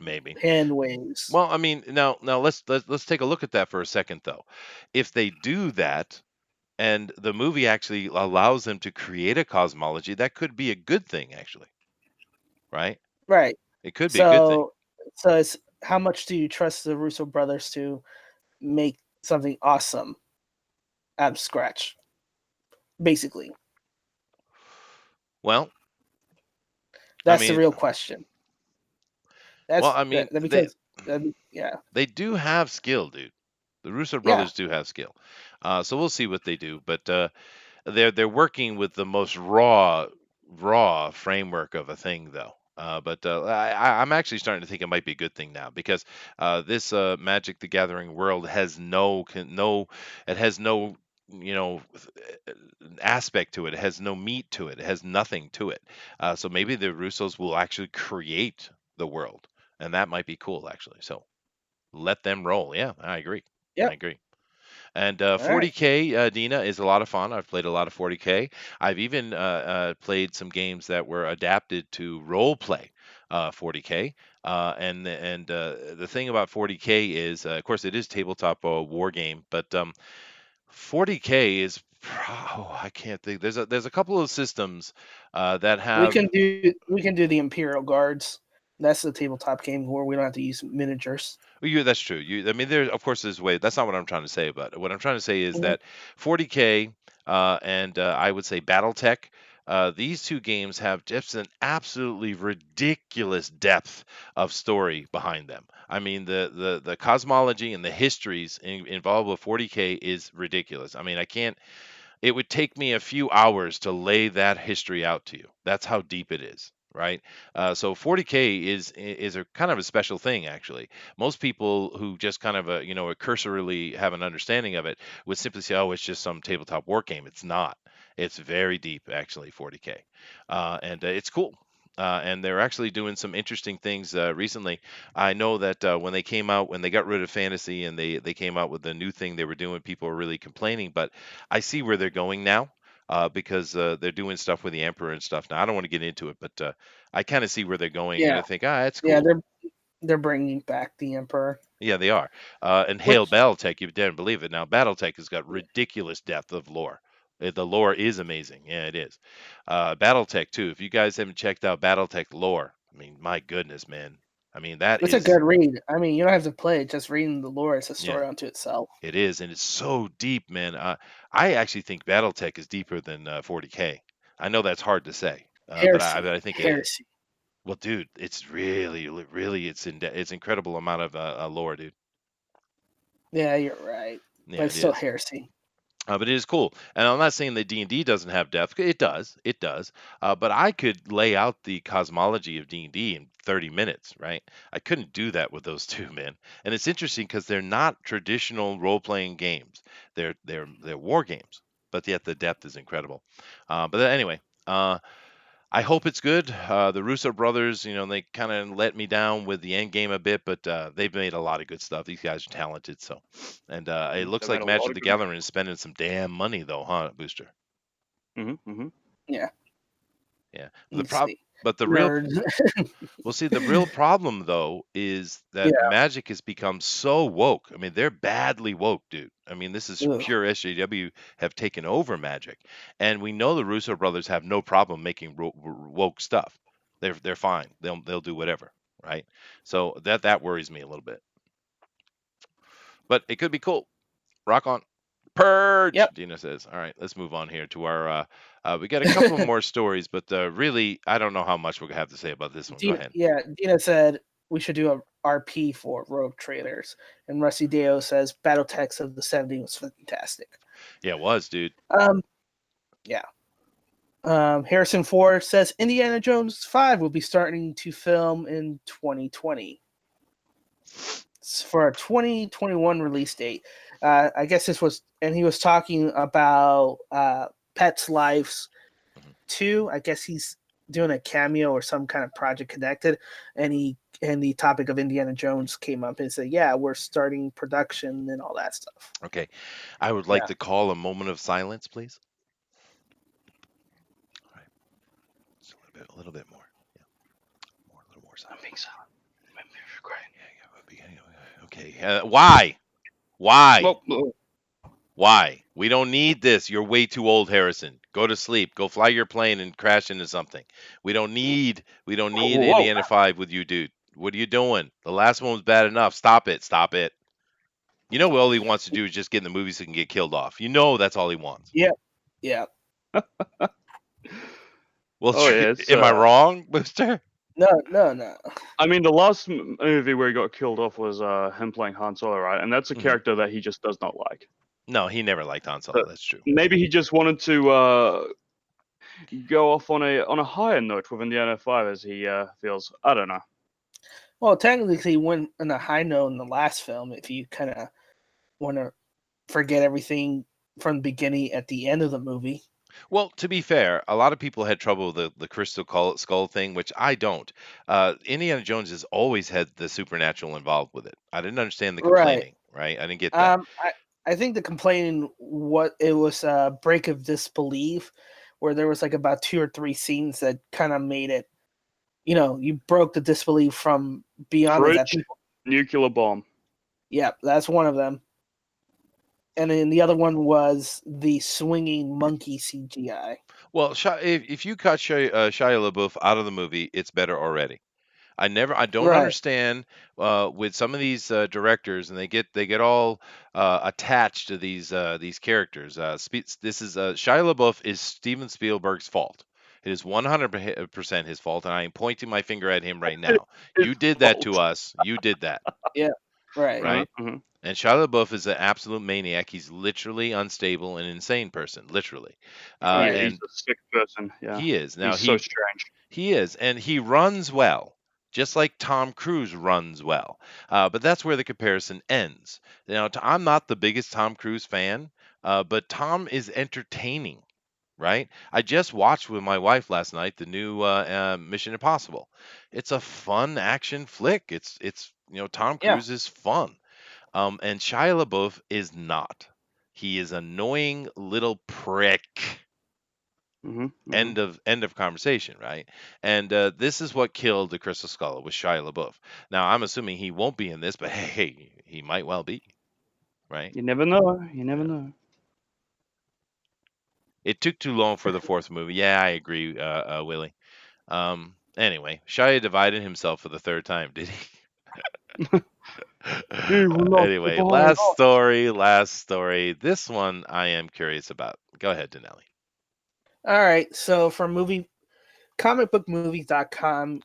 Maybe. Hand waves. Well, I mean, now let's take a look at that for a second, though. If they do that, and the movie actually allows them to create a cosmology, that could be a good thing, actually, right? Right. It could be a good thing. So it's how much do you trust the Russo brothers to make something awesome out of scratch? Basically, Well, I that's the mean, real question. well, That's I mean, because yeah, they do have skill, dude. The Russo yeah, brothers do have skill. So we'll see what they do. But they're working with the most raw framework of a thing though. I'm actually starting to think it might be a good thing now because this Magic the Gathering world has it has no you know aspect to it. It has no meat to it. It has nothing to it. So maybe the Russos will actually create the world, and that might be cool actually. So let them roll. Yeah, I agree. I Yep. agree. And All right. 40K, Dina, is a lot of fun. I've played a lot of 40K. I've even played some games that were adapted to role play 40K. The thing about 40K is, of course, it is tabletop war game, but 40K is I can't think. There's a couple of systems that We have. can do the Imperial Guards. That's the tabletop game where we don't have to use miniatures. That's true. I mean, there, of course, there's way. That's not what I'm trying to say. But what I'm trying to say is Mhm. that 40K and I would say BattleTech, these two games have just an absolutely ridiculous depth of story behind them. I mean, the cosmology and the histories involved with 40K is ridiculous. I mean, I can't. It would take me a few hours to lay that history out to you. That's how deep it is, right? So 40K is a kind of a special thing, actually. Most people who just kind of cursorily have an understanding of it would simply say, "Oh, it's just some tabletop war game." It's not. It's very deep, actually. 40K, and it's cool. And they're actually doing some interesting things recently. I know that when they got rid of fantasy and they came out with the new thing they were doing, people were really complaining. But I see where they're going now because they're doing stuff with the emperor and stuff. Now I don't want to get into it, but I kind of see where they're going, and I Yeah, think, it's yeah, cool. they're bringing back the Emperor. Yeah, they are. And hail Which BattleTech, you didn't believe it. Now BattleTech has got ridiculous depth of lore. The lore is amazing. Yeah, it is. BattleTech too. If you guys haven't checked out BattleTech lore, I mean, my goodness, man. I mean, that it's a is good read. I mean, you don't have to play it; just reading the lore is a yeah, story unto itself. it is, and it's so deep, man. I actually think BattleTech is deeper than 40K. I know that's hard to say, Heresy, but I think it is. heresy. Well, dude, it's really, it's incredible amount of lore, dude. Yeah, you're right, but Yeah, it's it still is. heresy. But it is cool, and I'm not saying that D&D doesn't have depth. It does, it does. But I could lay out the cosmology of D&D in 30 minutes, right? I couldn't do that with those two, man. And it's interesting because they're not traditional role-playing games. They're war games, but yet the depth is incredible. Anyway, I hope it's good. The Russo brothers, they kind of let me down with the end game a bit, but they've made a lot of good stuff. These guys are talented, so. And it looks They've made like a lot Magic of the good games. Gathering is spending some damn money, though, huh, Booster? Yeah, Yeah. let's see. But the real, Nerds. well, see, the real problem though is that Yeah. Magic has become so woke. I mean, they're badly woke, dude. I mean, this is Ugh. pure SJW have taken over Magic, and we know the Russo brothers have no problem making woke stuff. They're fine. They'll do whatever, right? So that worries me a little bit, but it could be cool. Rock on. Purge, Yep. Dina says. All right, let's move on here to our. We got a couple more stories, but really, I don't know how much we're gonna have to say about this one. Go ahead. Dina said we should do a RP for Rogue Traders, and Rusty Deo says BattleTech of the '70s was fantastic. Yeah, it was, dude. Yeah. Harrison Ford says Indiana Jones 5 will be starting to film in 2020. It's for a 2021 release date. I guess this was, and he was talking about Pets Lives 2. I guess he's doing a cameo or some kind of project connected, and the topic of Indiana Jones came up and said, "Yeah, we're starting production and all that stuff." Okay, I would like to call a moment of silence, please. All right, just a little bit more. Yeah, a little more silence. I'm being silent. Great. Yeah. Okay. Why? Well, Why? We don't need this. You're way too old, Harrison. Go to sleep. Go fly your plane and crash into something. We don't need Indiana 5 with you, dude. What are you doing? The last one was bad enough. Stop it. Stop it. You know all he wants to do is just get in the movie so he can get killed off. You know that's all he wants. Yeah. Well, it's, am I wrong, Booster? No. I mean, the last movie where he got killed off was him playing Han Solo, right? And that's a character that he just does not like. No, he never liked Han So Solo. That's true. maybe he just wanted to go off on a higher note with Indiana 5 as he feels. I don't know. Well, technically, he went on a high note in the last film. If you kind of want to forget everything from the beginning at the end of the movie. Well, to be fair, a lot of people had trouble with the crystal skull thing, which I don't. Indiana Jones has always had the supernatural involved with it. I didn't understand the Right. complaining, right? I didn't get that. I think the complaining what it was a break of disbelief, where there was like about 2 or 3 scenes that kind of made it. You broke the disbelief from beyond it. That Fridge, people, nuclear bomb. yeah, that's one of them. And then the other one was the swinging monkey CGI. Well, if you cut Shia LaBeouf out of the movie, it's better already. I don't Right. understand with some of these directors, and they get all attached to these characters. This is Shia LaBeouf is Steven Spielberg's fault. It is 100% his fault, and I am pointing my finger at him right now. His You did that to fault. us. You did that, Yeah. Right. right? Mhm. And Shia LaBeouf is an absolute maniac. He's literally unstable and insane person, literally. Right. Yeah, he's And a sick person. Yeah, he is now he's so strange. he is, and he runs well, just like Tom Cruise runs well. But that's where the comparison ends. Now, I'm not the biggest Tom Cruise fan, but Tom is entertaining, right? I just watched with my wife last night the new Mission Impossible. It's a fun action flick. It's Tom Yeah. Cruise is fun, and Shia LaBeouf is not. He is annoying little prick. End of conversation, right? And this is what killed the Crystal Skull with Shia LaBeouf. Now I'm assuming he won't be in this, but hey, he might well be, right? You never know. You never Yeah. know. It took too long for the fourth movie. Yeah, I agree, Willie. Anyway, Shia divided himself for the third time, did he? He will not Anyway, divide last us. story, last story. This one I am curious about. Go ahead, Dinale. All right. So for comicbookmovies.com,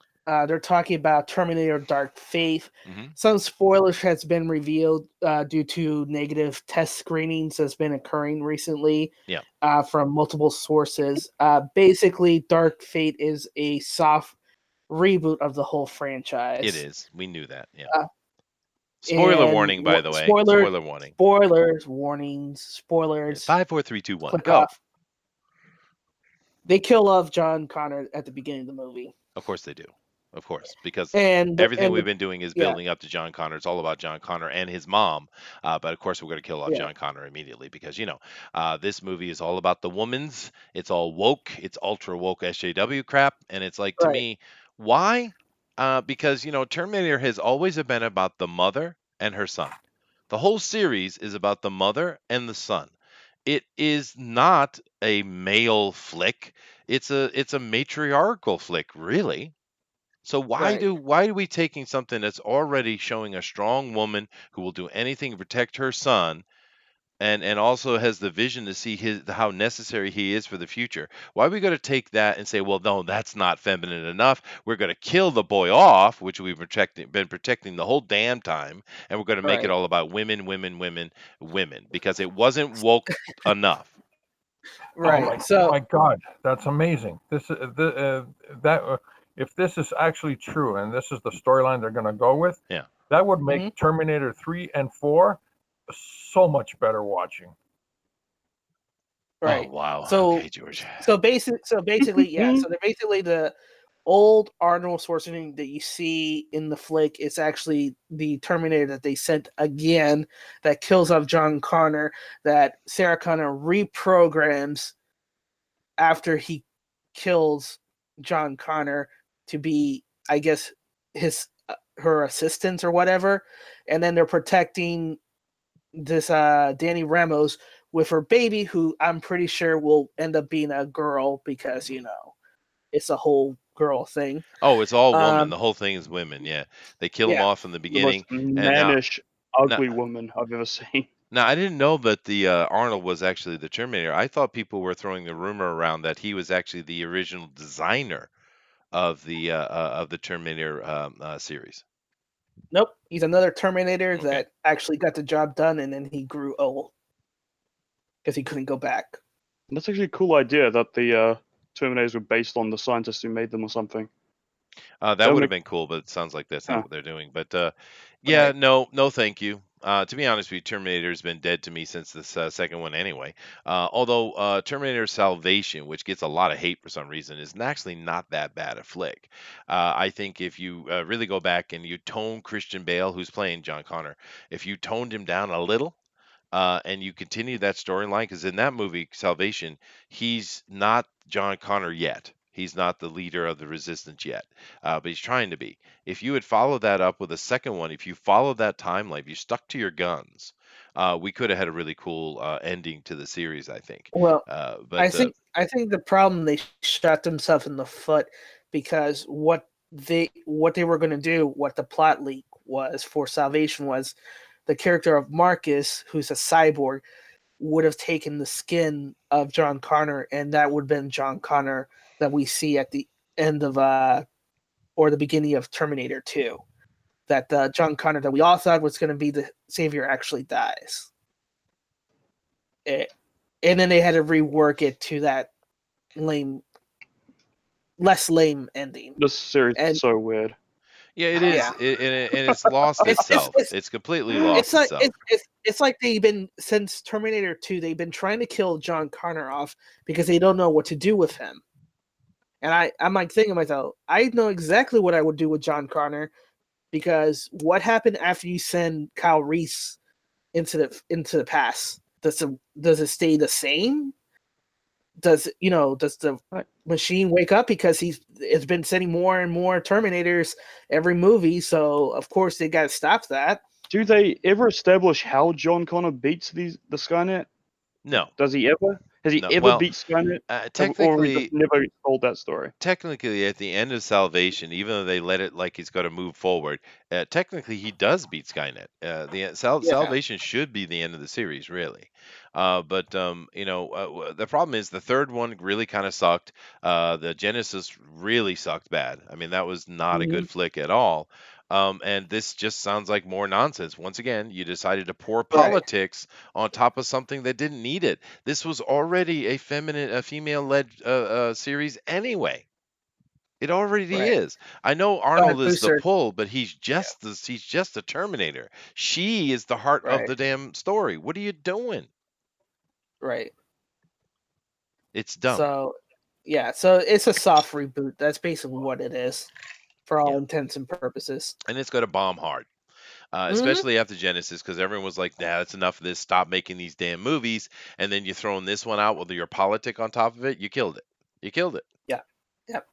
they're talking about Terminator Dark Fate. Hmm. Some spoilers has been revealed due to negative test screenings that's been occurring recently Yeah, from multiple sources. Basically, Dark Fate is a soft reboot of the whole franchise. it is. We knew that. Yeah. Uh, Spoiler and warning, by the way. spoiler, Spoiler warning. spoilers, warnings, Yeah, spoilers. 5, 4, 3, 2, 1, Click go. off. They kill off John Connor at the beginning of the movie. Of course they do. Of course, because And everything and we've been doing is yeah, building up to John Connor. It's all about John Connor and his mom. But of course, we're going to kill off yeah, John Connor immediately because, this movie is all about the woman's. It's all woke. It's ultra woke SJW crap. And it's like, to right, me, why? Because, Terminator has always been about the mother and her son. The whole series is about the mother and the son. It is not a male flick. It's a matriarchal flick, really. So right, why do we taking something that's already showing a strong woman who will do anything to protect her son and also has the vision to see how necessary he is for the future? Why are we going to take that and say, well, no, that's not feminine enough. We're going to kill the boy off, which we've been protecting the whole damn time, and we're going to make it right, all about women, women, women, women because it wasn't woke enough. Oh right. So my God, that's amazing. If this is actually true and this is the storyline they're going to go with, Yeah. that would make Mhm. Terminator 3 and 4 so much better watching. Oh right. wow. So Okay, George. basically, yeah. So they're basically the old Arnold Schwarzenegger that you see in the flick. It's actually the Terminator that they sent again that kills off John Connor. That Sarah Connor reprograms after he kills John Connor to be, I guess, his her assistant or whatever, and then they're protecting this Danny Ramos with her baby, who I'm pretty sure will end up being a girl because it's a whole girl thing. Oh, it's all woman. Um, The whole thing is women. Yeah, they kill him yeah, off in the The most beginning, and mannish, now, ugly woman I've ever seen. now I didn't know that the Arnold was actually the Terminator. I thought people were throwing the rumor around that he was actually the original designer of the Terminator series. nope, he's another Terminator Okay. that actually got the job done, and then he grew old. because he couldn't go back. That's actually a cool idea that the Terminators were based on the scientists who made them or something. That That would have make been cool, but it sounds like that's not huh. what they're doing. But yeah, Right. no, thank you. To be honest with you, Terminator's been dead to me since the second one anyway. Although Terminator Salvation, which gets a lot of hate for some reason, is actually not that bad a flick. I think if you really go back and you tone Christian Bale, who's playing John Connor, if you toned him down a little, and you continue that storyline, because in that movie Salvation, he's not John Connor yet. He's not the leader of the resistance yet, but he's trying to be. If you had followed that up with a second one, if you followed that timeline, if you stuck to your guns, we could have had a really cool ending to the series, I think. Well, But I think the problem, they shot themselves in the foot, because what they were going to do, what the plot leak was for Salvation, was the character of Marcus, who's a cyborg, would have taken the skin of John Connor, and that would have been John Connor that we see at the end of or the beginning of Terminator 2. That John Connor that we all thought was going to be the savior actually dies. And then they had to rework it to that lame, less lame ending. This series And is so weird. yeah, it is, yeah, and it's lost itself. It's completely lost it's like itself. it's like they've been, since Terminator 2, they've been trying to kill John Connor off because they don't know what to do with him. And I'm like thinking to myself, I know exactly what I would do with John Connor, because what happened after you send Kyle Reese into the past? Does it stay the same? Does the Right. machine wake up, because it's been sending more and more Terminators every movie, so of course they got to stop that. Do they ever establish how John Connor beats the Skynet? No, Does he ever? Has he no. ever Well, beat Skynet? Or we just technically, never told that story? technically at the end of Salvation, even though they let it like he's got to move forward, technically he does beat Skynet. Yeah. Salvation should be the end of the series, really. But the problem is the third one really kind of sucked. The Genesis really sucked bad. I mean, that was not a Mhm. good flick at all. And this just sounds like more nonsense. Once again, you decided to pour Right. politics on top of something that didn't need it. This was already a female-led series anyway. It already Right. is. I know Go ahead, Arnold is the Booster. pull, but Yeah. he's just a Terminator. She is the heart of Right. the damn story. What are you doing? Right. It's dumb. So, yeah. So it's a soft reboot. That's basically what it is, for all Yeah. intents and purposes. And it's going to bomb hard, Hmm. especially after Genesis, because everyone was like, "Nah, that's enough of this. Stop making these damn movies." And then you throwing this one out with your politic on top of it. You killed it. You killed it. Yeah. Yep.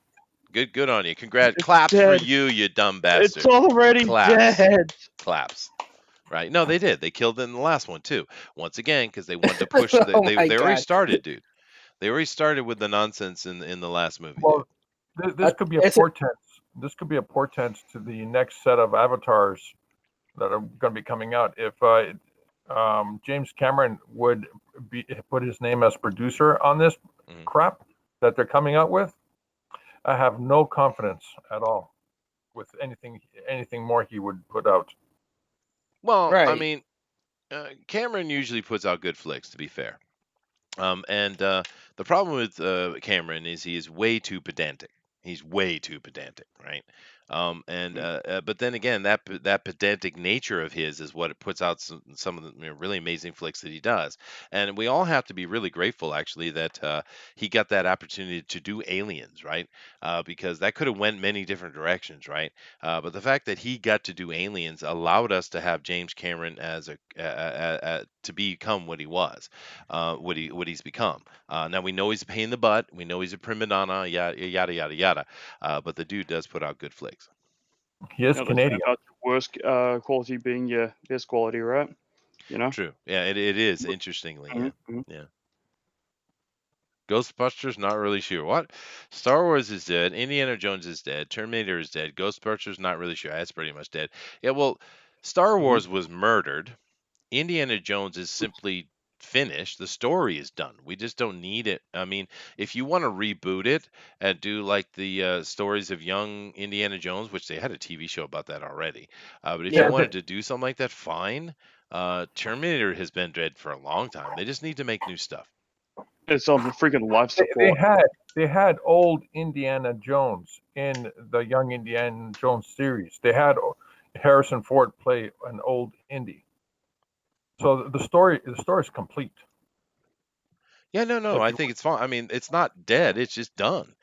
Good on you. Congrats. It's Claps for dead. you dumb It's bastard. already Claps. dead. Claps. Right? No, they did. They killed it in the last one too. Once again, because they wanted to push. Oh my They already god. started, dude. They already started with the nonsense in the last movie, dude. Well, this could be a It's a- portent. This could be a portent to the next set of avatars that are going to be coming out. If James Cameron would put his name as producer on this Mhm. crap that they're coming out with, I have no confidence at all with anything more he would put out. Well, I Right. mean, Cameron usually puts out good flicks, to be fair. And the problem with Cameron is he is way too pedantic. He's way too pedantic, right? But then again, that pedantic nature of his is what it puts out some of the really amazing flicks that he does. And we all have to be really grateful, actually, that he got that opportunity to do Aliens, right? Because that could have went many different directions, right? But the fact that he got to do Aliens allowed us to have James Cameron as to become what he was, what he's become. Now we know he's a pain in the butt. We know he's a prima donna, yada yada yada yada. But the dude does put out good flicks. He is They say Canadian. about your worst quality being your best quality, right? You know. True. Yeah, it is interestingly. Yeah, Mhm. yeah. Ghostbusters, not really sure. What? Star Wars is dead. Indiana Jones is dead. Terminator is dead. Ghostbusters, not really sure. That's pretty much dead. Yeah, well, Star Mhm. Wars was murdered. Indiana Jones is simply finished. The story is done. We just don't need it. I mean, if you want to reboot it and do like the stories of young Indiana Jones, which they had a TV show about that already, but if you Yeah. wanted to do something like that, fine. Terminator has been dead for a long time. They just need to make new stuff. It's on freaking life They, they support. had they had old Indiana Jones in the Young Indiana Jones series. They had Harrison Ford play an old Indy. So the story is complete. Yeah, no. So if I you think it's fine. I mean, it's not dead. It's just done.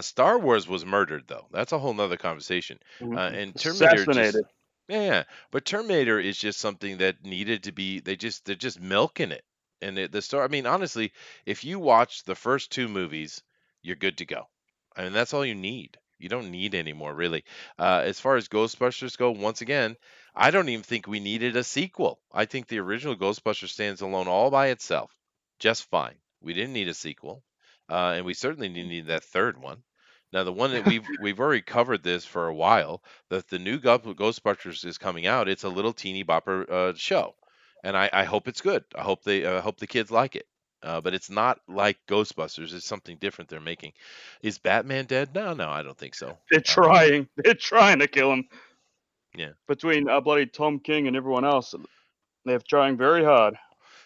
Star Wars was murdered, though. That's a whole nother conversation. And Terminator just, Assassinated. yeah. But Terminator is just something that needed to be. They're just milking it. And the story. I mean, honestly, if you watch the first two movies, you're good to go. I mean, that's all you need. You don't need any more, really. As far as Ghostbusters go, once again, I don't even think we needed a sequel. I think the original Ghostbusters stands alone all by itself, just fine. We didn't need a sequel, and we certainly didn't need that third one. Now, the one that we've already covered this for a while. The new Ghostbusters is coming out. It's a little teeny bopper show, and I hope it's good. I hope the kids like it. But it's not like Ghostbusters. It's something different they're making. Is Batman dead? No, I don't think so. They're trying. They're trying to kill him. Yeah. Between bloody Tom King and everyone else, they're trying very hard.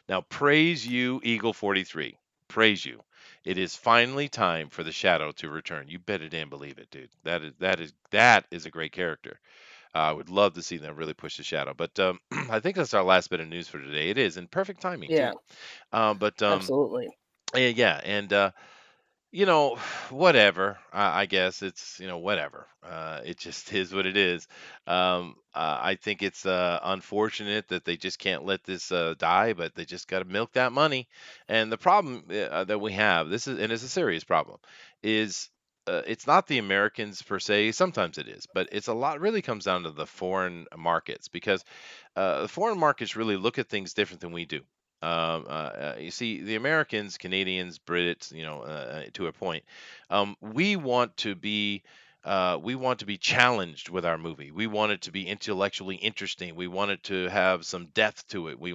Now, praise you, Eagle 43. Praise you. It is finally time for the Shadow to return. You better damn believe it, dude. That is a great character. I would love to see them really push the Shadow. But I think that's our last bit of news for today. It is in perfect timing too. Yeah. But Absolutely. yeah, and whatever. I guess it's whatever. It just is what it is. I think it's unfortunate that they just can't let this die, but they just got to milk that money. And the problem that we have, and it's a serious problem, is it's not the Americans per se. Sometimes it is, but it's a lot. Really comes down to the foreign markets because the foreign markets really look at things different than we do. You see, the Americans, Canadians, Brits, to a point, we want to be challenged with our movie. We want it to be intellectually interesting. We want it to have some depth to it. We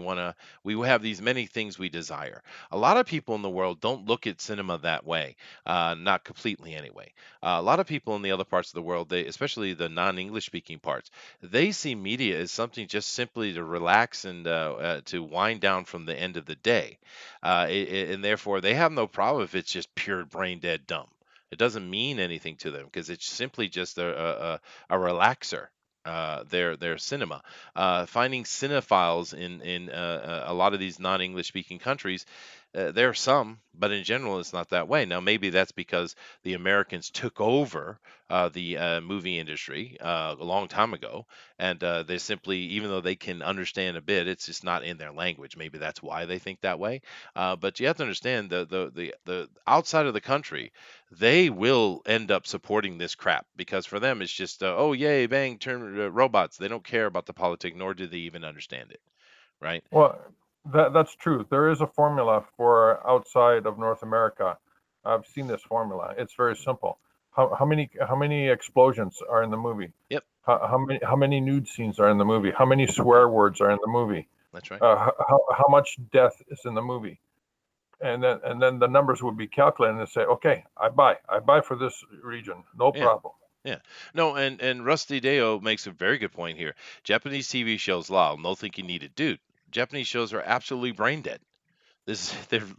have these many things we desire. A lot of people in the world don't look at cinema that way, not completely anyway. A lot of people in the other parts of the world, especially the non-English speaking parts, they see media as something just simply to relax and to wind down from the end of the day, and therefore they have no problem if it's just pure brain dead dumb. It doesn't mean anything to them because it's simply just a relaxer. Their cinema. Finding cinephiles in a lot of these non-English speaking countries, there are some, but in general, it's not that way. Now, maybe that's because the Americans took over the movie industry a long time ago, and they simply, even though they can understand a bit, it's just not in their language. Maybe that's why they think that way. But you have to understand the outside of the country, they will end up supporting this crap because for them it's just oh yay bang turn robots. They don't care about the politic, nor do they even understand it, right? Well, that's true. There is a formula for outside of North America. I've seen this formula. It's very simple. How many explosions are in the movie? Yep, How many nude scenes are in the movie? How many swear words are in the movie? that's right. How much death is in the movie? And then the numbers would be calculated and say, okay, I buy for this region, no Yeah. problem. Yeah. No, and Rusty Deo makes a very good point here. Japanese TV shows, lol, no thinking needed. Dude, Japanese shows are absolutely brain dead.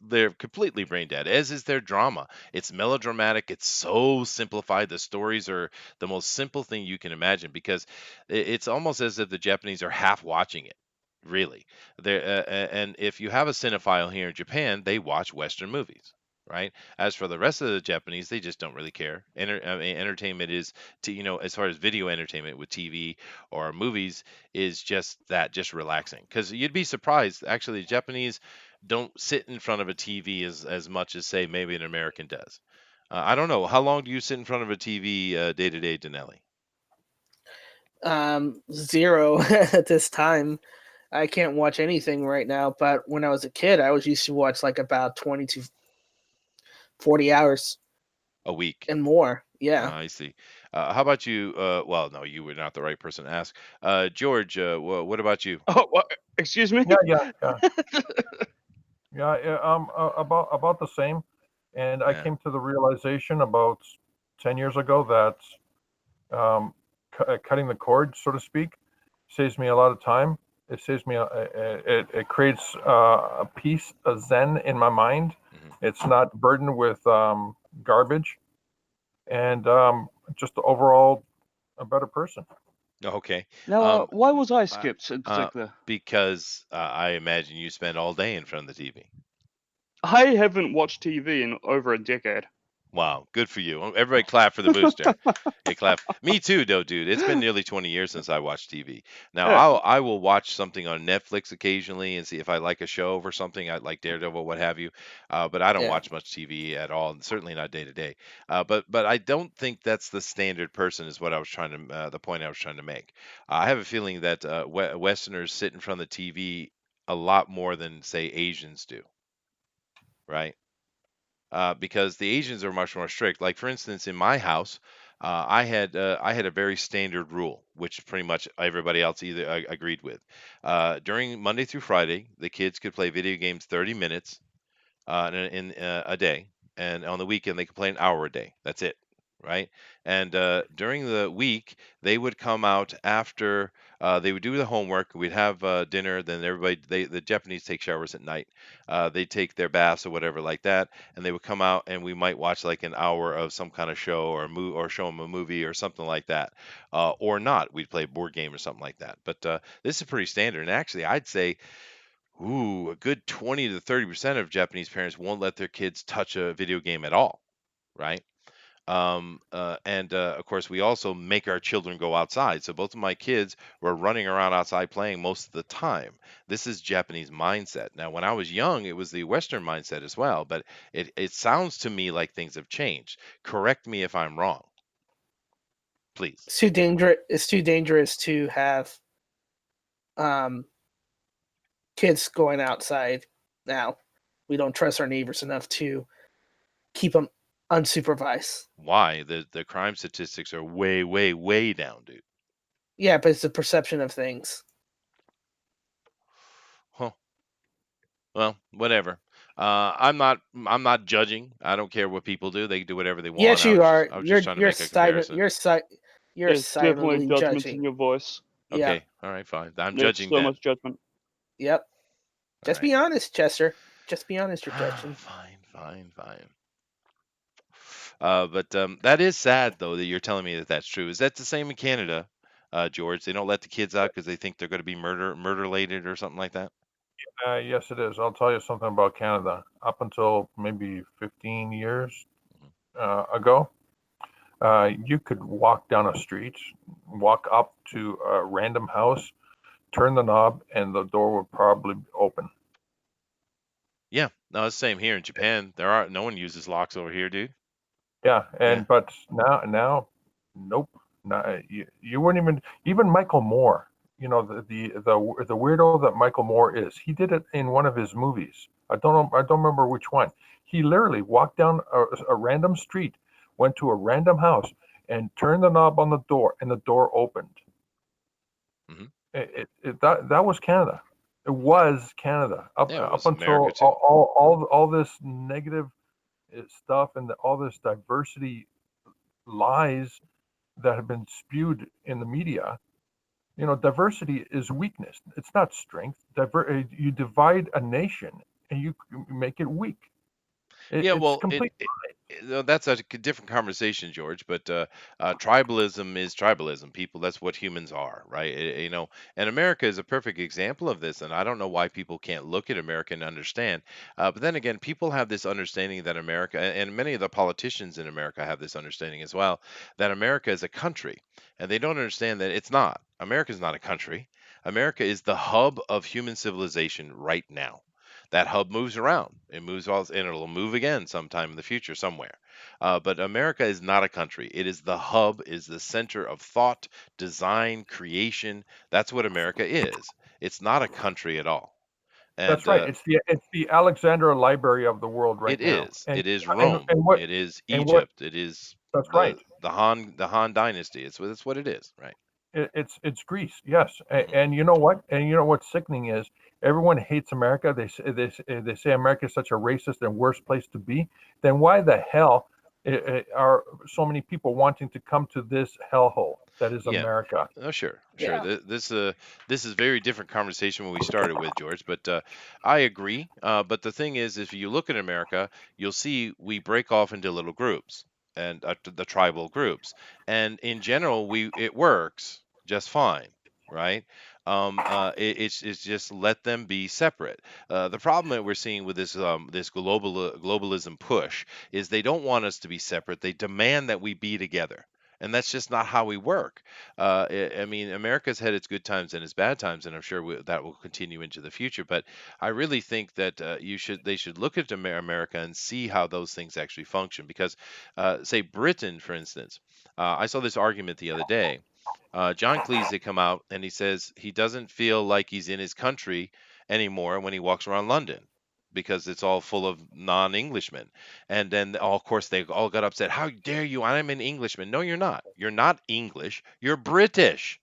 They're completely brain dead, as is their drama. It's melodramatic. It's so simplified. The stories are the most simple thing you can imagine because it's almost as if the Japanese are half watching it. Really, and if you have a cinephile here in Japan, they watch Western movies, right? As for the rest of the Japanese, they just don't really care. I mean, entertainment is, as far as video entertainment with TV or movies, is just relaxing. Because you'd be surprised, actually, the Japanese don't sit in front of a TV as much as say maybe an American does. I don't know. How long do you sit in front of a TV day to day, Dinelli? 0 at this time. I can't watch anything right now, but when I was a kid, I was used to watch like about 20 to 40 hours A week. and more. Yeah. I see. How about you? Well, no, you were not the right person to ask. George, what about you? Oh, what? Excuse me. Yeah, yeah, yeah. About the same. And I Yeah. came to the realization about 10 years ago that cutting the cord, so to speak, saves me a lot of time. It saves me. It creates a peace, a zen in my mind. Hmm. It's not burdened with garbage, and just overall a better person. Okay. Now, Um, why was I uh, skipped in uh, particular? because I imagine you spend all day in front of the TV. I haven't watched TV in over a decade. Wow, good for you. Everybody clap for the booster. Yeah, clap. Me too, though, dude. It's been nearly 20 years since I watched TV. Now, Yeah, I will watch something on Netflix occasionally and see if I like a show or something. I like Daredevil, what have you. But I don't Yeah. watch much TV at all, and certainly not day to day. But I don't think that's the standard person. Is what I was trying to the point I was trying to make. I have a feeling that Westerners sit in front of the TV a lot more than say Asians do, right? Because the Asians are much more strict. Like for instance, in my house, I had a very standard rule, which pretty much everybody else either agreed with. During Monday through Friday, the kids could play video games 30 minutes in a day, and on the weekend they could play an hour a day. That's it, right? And during the week, they would come out after they would do the homework. We'd have dinner. Then the Japanese take showers at night. They take their baths or whatever like that, and they would come out, and we might watch like an hour of some kind of show or show them a movie or something like that, or not. We'd play a board game or something like that. But this is pretty standard, and actually, I'd say a good 20 to 30% of Japanese parents won't let their kids touch a video game at all, right? And of course, we also make our children go outside. So both of my kids were running around outside playing most of the time. This is Japanese mindset. Now, when I was young, it was the Western mindset as well, but it sounds to me like things have changed. Correct me if I'm wrong, please. It's too dangerous. It's too dangerous to have um, kids going outside now. We don't trust our neighbors enough to keep them unsupervised. Why? The crime statistics are way, way, way down, dude. Yeah, but it's the perception of things. Huh. Well, whatever. I'm not judging. I don't care what people do. They can do whatever they want. Yes, you are. I was just trying to make a comparison. You're there's definitely silently judgment in judging. your voice. Yeah. Okay, all right, fine. I'm There's judging so then. much judgment. Yep. All Just right. be honest, Chester. Just be honest. You're judging. Fine, fine, fine. But that is sad though that you're telling me that that's true. Is that the same in Canada, George? They don't let the kids out because they think they're going to be murder-related or something like that. Yes, it is. I'll tell you something about Canada. Up until maybe 15 years Mhm. ago, you could walk down a street, walk up to a random house, turn the knob, and the door would probably open. Yeah, no, it's the same here in Japan. No one uses locks over here, dude. Yeah, Yeah. but now, nope. You wouldn't even Michael Moore. You know the weirdo that Michael Moore is. He did it in one of his movies. I don't remember which one. He literally walked down a random street, went to a random house, and turned the knob on the door, and the door opened. Hmm. That was Canada. It was Canada Yeah, it up was America until too. all this negative stuff and all this diversity lies that have been spewed in the media. You know, diversity is weakness. It's not strength. You divide a nation and you make it weak. Yeah, It's well, complete. that's a different conversation, George. But tribalism is tribalism. People, that's what humans are, right? And America is a perfect example of this. And I don't know why people can't look at America and understand. But then again, people have this understanding that America, and many of the politicians in America have this understanding as well, that America is a country, and they don't understand that it's not. America is not a country. America is the hub of human civilization right now. That hub moves around. It moves all, and it'll move again sometime in the future somewhere. But America is not a country. It is the hub, is the center of thought, design, creation. That's what America is. It's not a country at all. That's And right. It's the Alexandria Library of the world right it now. is. And It is and Rome. and what It is and what Egypt. It is that's right. the Han dynasty. It's what it is, right? It's Greece, yes. And you know what? And you know what's sickening is everyone hates America. They say America is such a racist and worst place to be. Then why the hell are so many people wanting to come to this hellhole that is Yeah. America? Oh, sure, sure. Yeah. This is a very different conversation when we started with George, but I agree. But the thing is, if you look at America, you'll see we break off into little groups and the tribal groups, and in general, we it works just fine, right? It's just let them be separate. The problem that we're seeing with this globalism push is they don't want us to be separate. They demand that we be together. And that's just not how we work. I mean, America's had its good times and its bad times, and I'm sure that will continue into the future. But I really think that they should look at America and see how those things actually function. Because, say, Britain, for instance, I saw this argument the other day. John Cleese had come out and he says he doesn't feel like he's in his country anymore when he walks around London because it's all full of non-Englishmen. And then, of course, they all got upset. How dare you? I'm an Englishman. No, you're not. You're not English. You're British.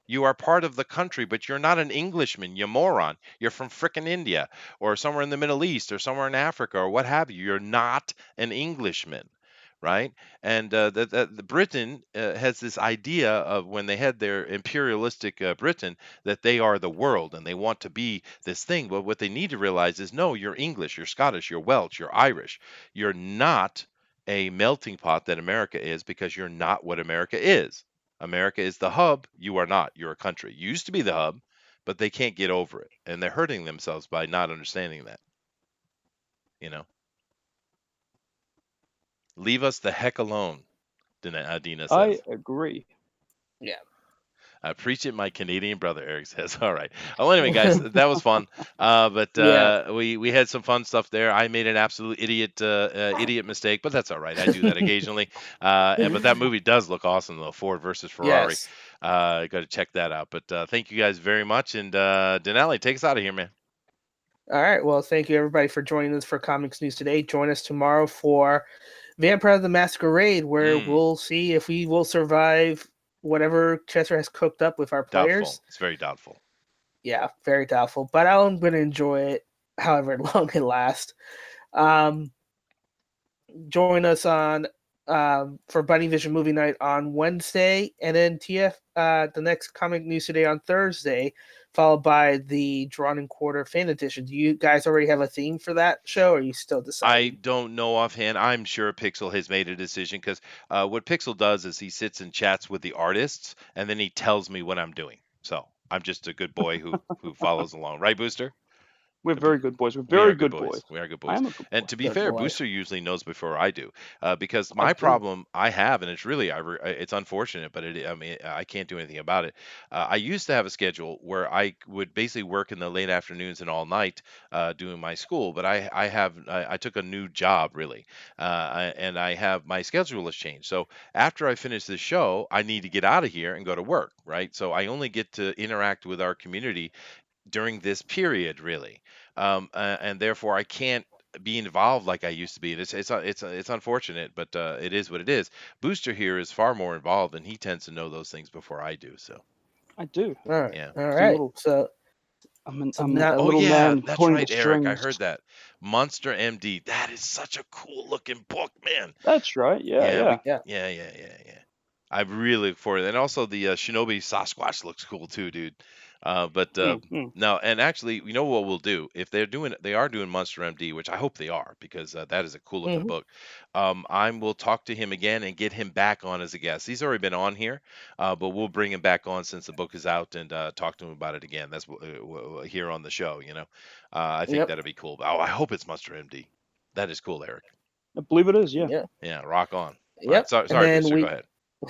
You are part of the country, but you're not an Englishman, you moron. You're from frickin' India or somewhere in the Middle East or somewhere in Africa or what have you. You're not an Englishman, right? And the Britain has this idea of when they had their imperialistic Britain that they are the world and they want to be this thing. But what they need to realize is no, you're English, you're Scottish, you're Welsh, you're Irish. You're not a melting pot that America is because you're not what America is. America is the hub. You are not. You're a country. You used to be the hub, but they can't get over it. And they're hurting themselves by not understanding that. You know, leave us the heck alone, Dina I says. agree. Yeah. I appreciate my Canadian brother, Eric says. All right. Oh, anyway, guys, that was fun. But Yeah. we had some fun stuff there. I made an absolute idiot mistake, but that's all right. I do that occasionally. But that movie does look awesome, though. Ford versus Ferrari. Yes. Got to check that out. But thank you guys very much. And Denali, take us out of here, man. All right. Well, thank you everybody for joining us for Comics News today. Join us tomorrow for Vampire the Masquerade, where we'll see if we will survive whatever Chester has cooked up with our players. Doubtful. It's very doubtful. Yeah, very doubtful. But I'm going to enjoy it however long it lasts. Join us on for Bunny Vision Movie Night on Wednesday, and then the next Comic News Today on Thursday, followed by the Drawn and Quarter Fan Edition. Do you guys already have a theme for that show, or are you still I deciding? don't know offhand. I'm sure Pixel has made a decision because what Pixel does is he sits and chats with the artists, and then he tells me what I'm doing. So I'm just a good boy who follows along, right, Booster? We're very good boys. We're We are very good good boys. boys. We are good I boys. am a good And boy. to be Good fair, boy. Booster usually knows before I do, because I my do. problem I have, and it's really it's unfortunate, but I mean I can't do anything about it. I used to have a schedule where I would basically work in the late afternoons and all night doing my school, but I took a new job really, and I have my schedule has changed. So after I finish this show, I need to get out of here and go to work, right? So I only get to interact with our community during this period really, and therefore I can't be involved like I used to be. And it's unfortunate, but it is what it is. Booster here is far more involved, and he tends to know those things before I do. So I do. All right. yeah. All Some right. little. So I'm now, a Oh little yeah, man that's pulling the right, Eric. I strings. heard that. Monster MD. That is such a cool looking book, man. That's right. Yeah, Yeah, yeah. yeah. I really look forward, and also the Shinobi Sasquatch looks cool too, dude. But Mm. no, and actually, you know what we'll do if they are doing Monster MD, which I hope they are because that is a cool looking book. I will talk to him again and get him back on as a guest. He's already been on here, but we'll bring him back on since the book is out and talk to him about it again. That's here on the show. I think Yep. that'd be cool. Oh, I hope it's Monster MD. That is cool, Eric. I believe it is. Yeah. yeah. Yeah, rock on. All Yep. right, sorry, And then Booster, we go ahead.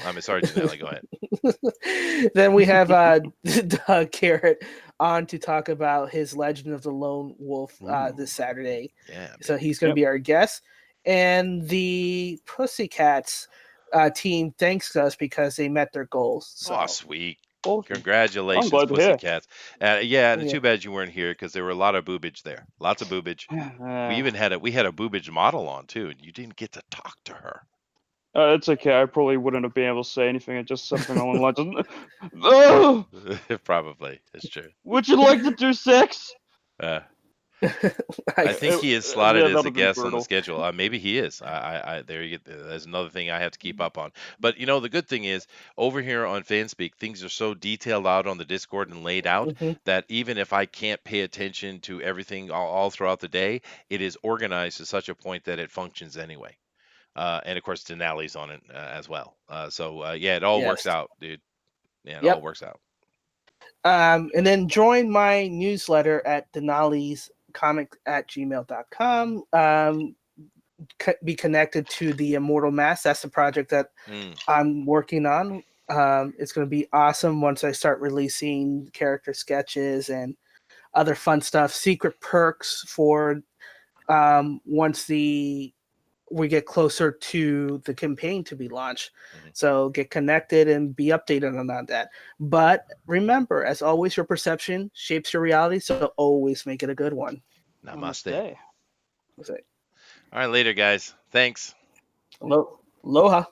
I'm sorry, Denali, go ahead. then we have Doug Garrett on to talk about his Legend of the Lone Wolf this Saturday. Yeah. So he's going to be our guest. And the Pussycats team thanks us because they met their goals. So. Oh, sweet. Awesome. Congratulations, I'm glad to hear. Pussycats. Yeah, and too bad you weren't here because there were a lot of boobage there. Lots of boobage. We even had a boobage model on too, and you didn't get to talk to her. It's okay. I probably wouldn't have been able to say anything. Just something along the lines of, "Oh, Probably, it's true. would you like to do sex?" Uh, I Like, think he is slotted Yeah, as that would a have been guest on the brutal. schedule. Maybe he is. There you get. There's another thing I have to keep up on. But the good thing is over here on Fanspeak, things are so detailed out on the Discord and laid out mhm. that even if I can't pay attention to everything all throughout the day, it is organized to such a point that it functions anyway. And of course, Denali's on it as well. Yeah, it all works Yes. out, dude. Yeah, it all Yep. works out. And then join my newsletter at dinalescomics@gmail.com. Be connected to the Immortal Mass. That's the project that I'm working on. It's going to be awesome once I start releasing character sketches and other fun stuff. Secret perks for once we get closer to the campaign to be launched. So get connected and be updated on that. But remember, as always, your perception shapes your reality. So always make it a good one. Namaste. That's it. All right, later, guys. Thanks. Aloha.